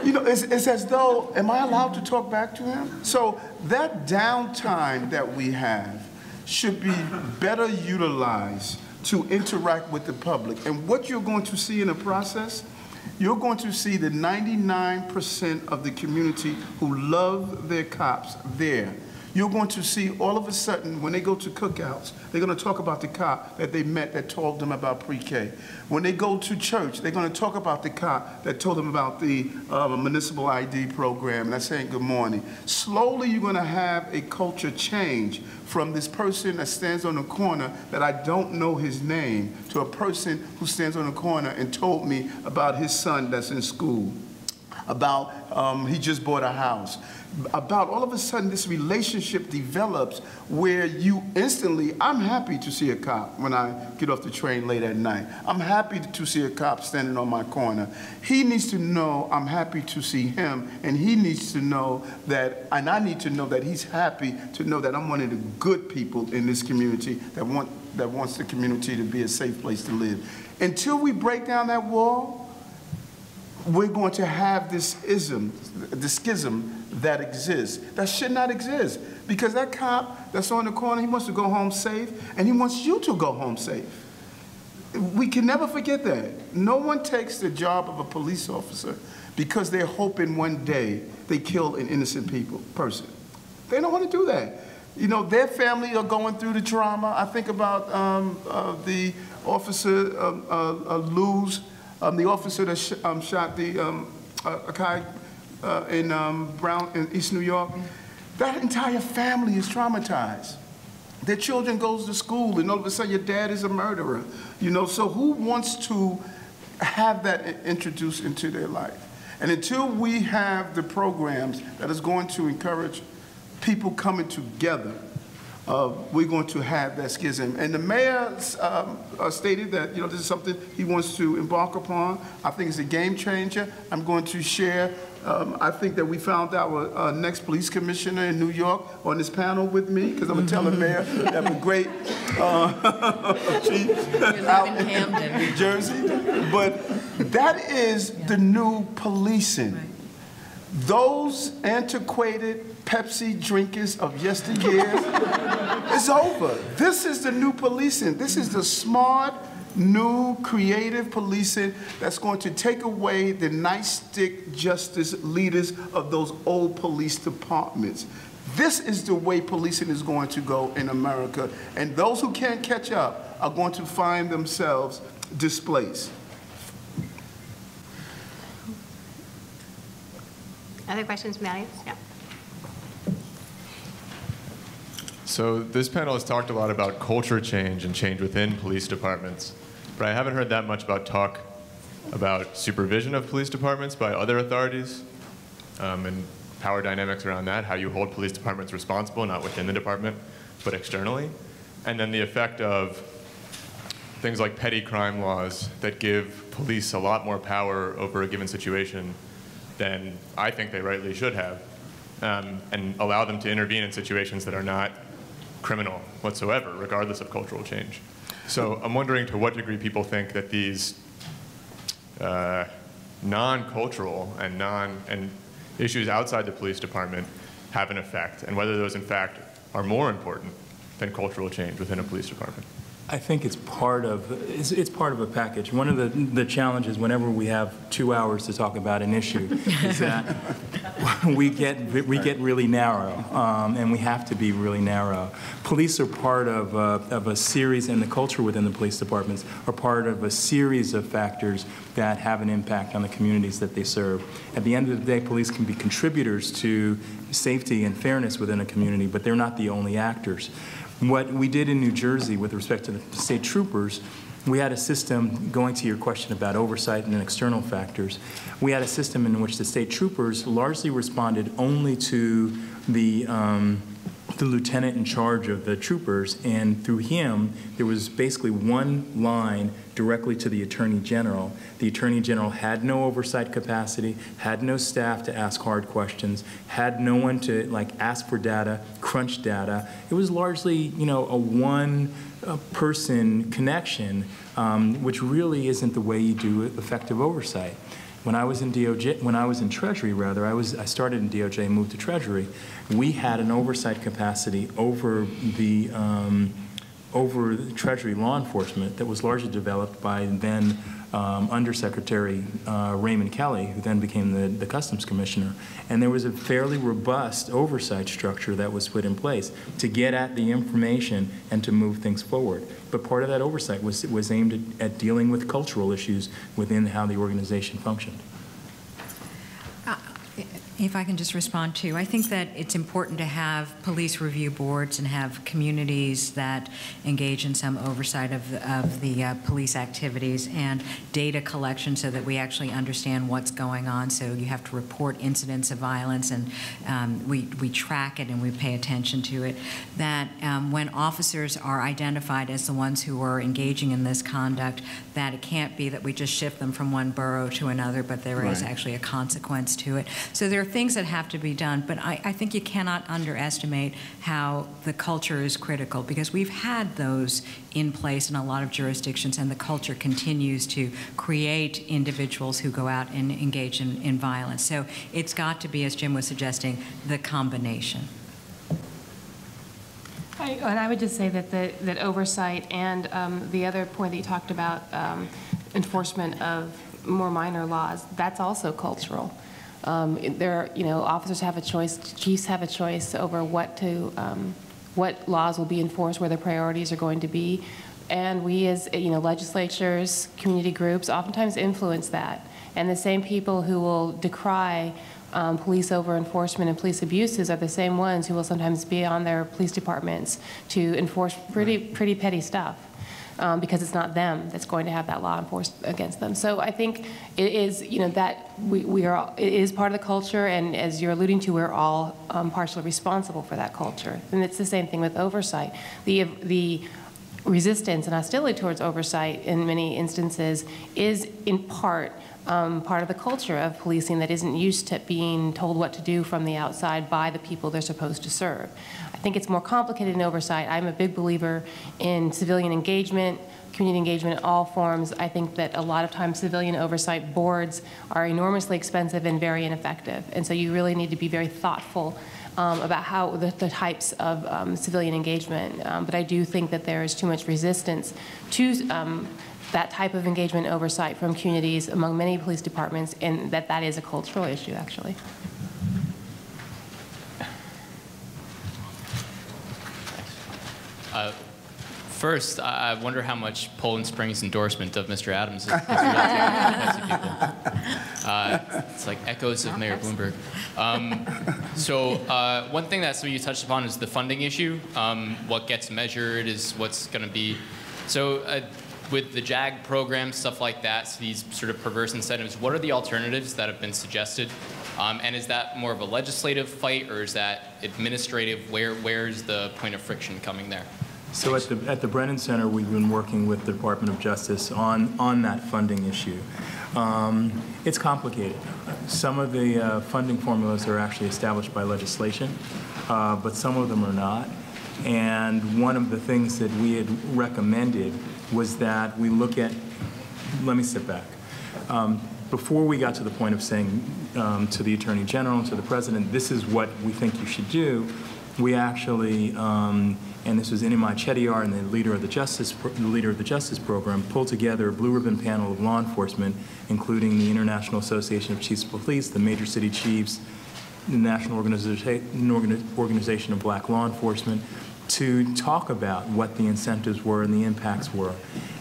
It's as though, am I allowed to talk back to him? So that downtime that we have should be better utilized to interact with the public. And what you're going to see in the process, you're going to see the 99% of the community who love their cops there. You're going to see all of a sudden, when they go to cookouts, they're going to talk about the cop that they met that told them about pre-K. When they go to church, they're going to talk about the cop that told them about the municipal ID program, and that's saying good morning. Slowly, you're going to have a culture change from this person that stands on the corner that I don't know his name to a person who stands on the corner and told me about his son that's in school. about he just bought a house, about all of a sudden this relationship develops where you instantly, I'm happy to see a cop when I get off the train late at night. I'm happy to see a cop standing on my corner. He needs to know I'm happy to see him, and he needs to know that, and I need to know that he's happy to know that I'm one of the good people in this community that wants the community to be a safe place to live. Until we break down that wall, we're going to have this schism that exists, that should not exist. Because that cop that's on the corner, he wants to go home safe, and he wants you to go home safe. We can never forget that. No one takes the job of a police officer because they're hoping one day they kill an innocent person. They don't want to do that. You know, their family are going through the trauma. I think about the officer, Luz, the officer that shot the Akai in Brown in East New York. That entire family is traumatized. Their children goes to school, and all of a sudden your dad is a murderer. You know, so who wants to have that introduced into their life? And until we have the programs that is going to encourage people coming together, we're going to have that schism. And the mayor stated that, you know, this is something he wants to embark upon. I think it's a game changer. I'm going to share, I think that we found our next police commissioner in New York on this panel with me, because I'm going to tell the mayor that I'm a great chief out in Camden, New Jersey. But that is the new policing. Right. Those antiquated Pepsi drinkers of yesteryear, it's over. This is the new policing. This is the smart, new, creative policing that's going to take away the nightstick justice leaders of those old police departments. This is the way policing is going to go in America, and those who can't catch up are going to find themselves displaced. Other questions from the audience? Yeah. So this panel has talked a lot about culture change and change within police departments, but I haven't heard that much talk about supervision of police departments by other authorities and power dynamics around that, how you hold police departments responsible, not within the department, but externally. And then the effect of things like petty crime laws that give police a lot more power over a given situation than I think they rightly should have, and allow them to intervene in situations that are not criminal whatsoever, regardless of cultural change. So I'm wondering to what degree people think that these non-cultural and issues outside the police department have an effect, and whether those in fact are more important than cultural change within a police department. I think it's part of a package. One of the challenges whenever we have 2 hours to talk about an issue is that we get really narrow, and we have to be really narrow. Police are part of a series, and the culture within the police departments are part of a series of factors that have an impact on the communities that they serve. At the end of the day, police can be contributors to safety and fairness within a community, but they're not the only actors. What we did in New Jersey with respect to the state troopers, we had a system, going to your question about oversight and external factors, we had a system in which the state troopers largely responded only to the lieutenant in charge of the troopers, and through him, there was basically one line directly to the Attorney General. The Attorney General had no oversight capacity, had no staff to ask hard questions, had no one to ask for data, crunch data. It was largely, you know, a one-person connection, which really isn't the way you do effective oversight. When I was in Treasury, I started in DOJ and moved to Treasury. We had an oversight capacity over the Treasury law enforcement that was largely developed by then Undersecretary Raymond Kelly, who then became the Customs Commissioner. And there was a fairly robust oversight structure that was put in place to get at the information and to move things forward. But part of that oversight was aimed at dealing with cultural issues within how the organization functioned. If I can just respond too, I think that it's important to have police review boards and have communities that engage in some oversight of the police activities and data collection so that we actually understand what's going on. So you have to report incidents of violence, and we track it and we pay attention to it. That when officers are identified as the ones who are engaging in this conduct, that it can't be that we just shift them from one borough to another, but there is actually a consequence to it. So there are things that have to be done, but I think you cannot underestimate how the culture is critical, because we've had those in place in a lot of jurisdictions, and the culture continues to create individuals who go out and engage in violence. So it's got to be, as Jim was suggesting, the combination. And I would just say that that oversight and the other point that you talked about, enforcement of more minor laws, that's also cultural. Officers have a choice, chiefs have a choice over what laws will be enforced, where their priorities are going to be, and we as legislatures, community groups, oftentimes influence that. And the same people who will decry police over-enforcement and police abuses are the same ones who will sometimes be on their police departments to enforce pretty petty stuff. Because it's not them that's going to have that law enforced against them. So I think it is, that it is part of the culture, and as you're alluding to, we're all partially responsible for that culture. And it's the same thing with oversight. The resistance and hostility towards oversight in many instances is in part of the culture of policing that isn't used to being told what to do from the outside by the people they're supposed to serve. I think it's more complicated in oversight. I'm a big believer in civilian engagement, community engagement in all forms. I think that a lot of times civilian oversight boards are enormously expensive and very ineffective. And so you really need to be very thoughtful about how the types of civilian engagement. But I do think that there is too much resistance to that type of engagement oversight from communities among many police departments, and that is a cultural issue, actually. First, I wonder how much Poland Springs' endorsement of Mr. Adams is resonating with people. It's like echoes of Mayor Bloomberg. One thing that some of you touched upon is the funding issue. What gets measured is what's going to be. So with the JAG program, stuff like that, so these sort of perverse incentives, what are the alternatives that have been suggested? And is that more of a legislative fight, or is that administrative? Where's the point of friction coming there? So at the Brennan Center, we've been working with the Department of Justice on that funding issue. It's complicated. Some of the funding formulas are actually established by legislation, but some of them are not. And one of the things that we had recommended was that we look at, let me step back. Before we got to the point of saying to the Attorney General and to the President, this is what we think you should do, we actually, and this was Inimai Chettiar and the leader of the Justice Program, pulled together a blue ribbon panel of law enforcement, including the International Association of Chiefs of Police, the Major City Chiefs, the National Organization of Black Law Enforcement, to talk about what the incentives were and the impacts were.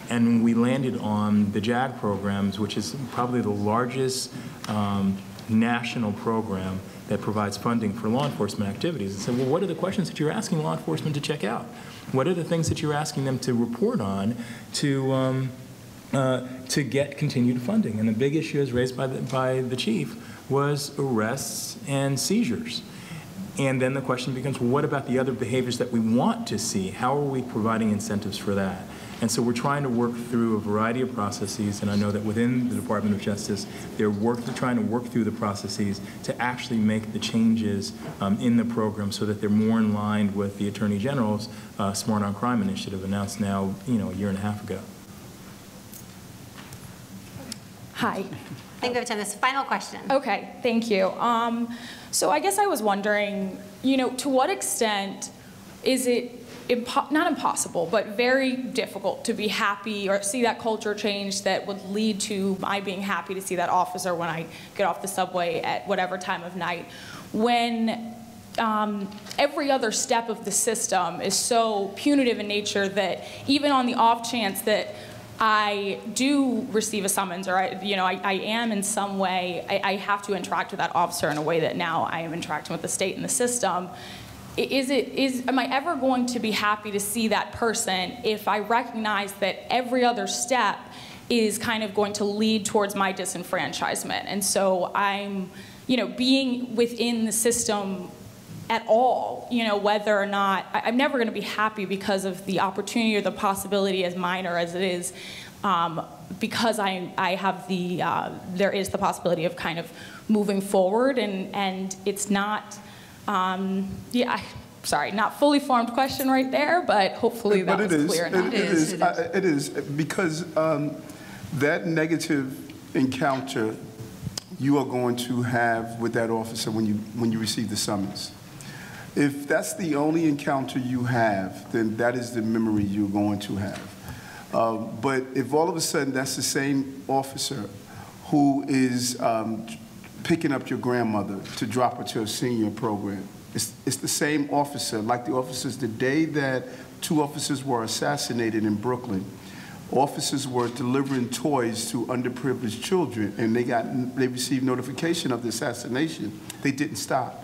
And we landed on the JAG programs, which is probably the largest national program that provides funding for law enforcement activities, and said, well, what are the questions that you're asking law enforcement to check out? What are the things that you're asking them to report on to get continued funding? And the big issue as raised by the chief was arrests and seizures. And then the question becomes, well, what about the other behaviors that we want to see? How are we providing incentives for that? And so we're trying to work through a variety of processes, and I know that within the Department of Justice, they're trying to work through the processes to actually make the changes in the program so that they're more in line with the Attorney General's Smart on Crime initiative announced now, a year and a half ago. Hi. I think we have time for this final question. Okay, thank you. So I guess I was wondering, to what extent is it not impossible, but very difficult to be happy or see that culture change that would lead to my being happy to see that officer when I get off the subway at whatever time of night, when every other step of the system is so punitive in nature that even on the off chance that I do receive a summons, or I am in some way, I have to interact with that officer in a way that now I am interacting with the state and the system. Am I ever going to be happy to see that person if I recognize that every other step is kind of going to lead towards my disenfranchisement? And so I'm, being within the system at all, whether or not, I'm never going to be happy because of the opportunity or the possibility, as minor as it is, because I have there is the possibility of kind of moving forward, and it's not, sorry, not fully formed question right there, but hopefully that was clear enough. It is, because that negative encounter you are going to have with that officer when you receive the summons. If that's the only encounter you have, then that is the memory you're going to have. But if all of a sudden that's the same officer who is picking up your grandmother to drop her to a senior program, it's the same officer, like the officers the day that 2 officers were assassinated in Brooklyn. Officers were delivering toys to underprivileged children, and they received notification of the assassination. They didn't stop.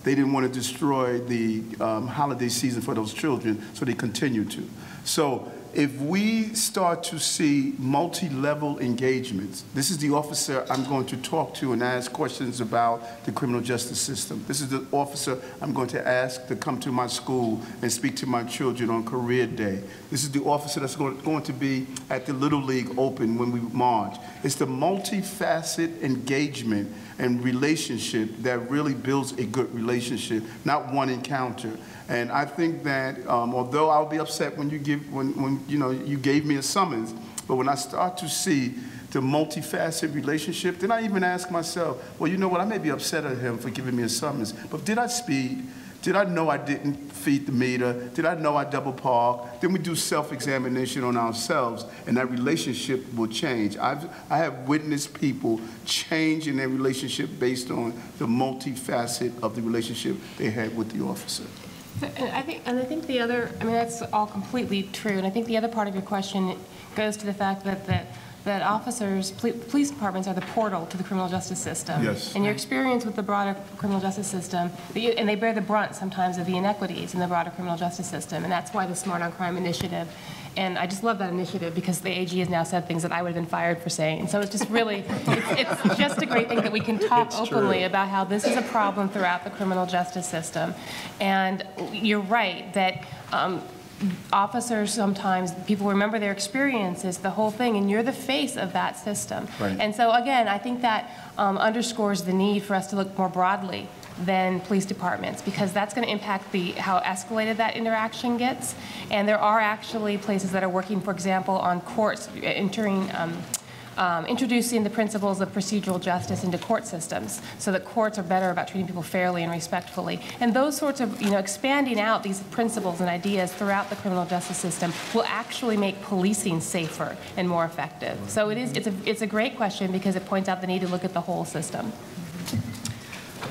They didn't want to destroy the holiday season for those children, so they continued to. So if we start to see multi-level engagements, this is the officer I'm going to talk to and ask questions about the criminal justice system. This is the officer I'm going to ask to come to my school and speak to my children on career day. This is the officer that's going to be at the Little League Open when we march. It's the multifaceted engagement and relationship that really builds a good relationship, not one encounter. And I think that although I'll be upset when you gave me a summons, but when I start to see the multifaceted relationship, then I even ask myself, well, you know what, I may be upset at him for giving me a summons, but did I speed? Did I know I didn't feed the meter? Did I know I double parked? Then we do self-examination on ourselves, and that relationship will change. I have witnessed people change in their relationship based on the multifacet of the relationship they had with the officer. And I think the other, that's all completely true. And I think the other part of your question goes to the fact that officers, police departments are the portal to the criminal justice system. Yes. And your experience with the broader criminal justice system, and they bear the brunt sometimes of the inequities in the broader criminal justice system. And that's why the Smart on Crime initiative. And I just love that initiative because the AG has now said things that I would have been fired for saying. And so it's just really, it's just a great thing that we can talk openly about how this is a problem throughout the criminal justice system. And you're right that officers sometimes, people remember their experiences, the whole thing, and you're the face of that system. Right. And so again, I think that underscores the need for us to look more broadly than police departments, because that's going to impact how escalated that interaction gets. And there are actually places that are working, for example, on courts introducing the principles of procedural justice into court systems so that courts are better about treating people fairly and respectfully. And those sorts of, expanding out these principles and ideas throughout the criminal justice system will actually make policing safer and more effective. So it's a great question because it points out the need to look at the whole system.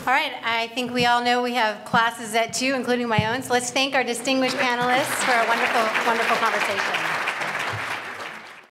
All right, I think we all know we have classes at 2, including my own. So let's thank our distinguished panelists for a wonderful, wonderful conversation.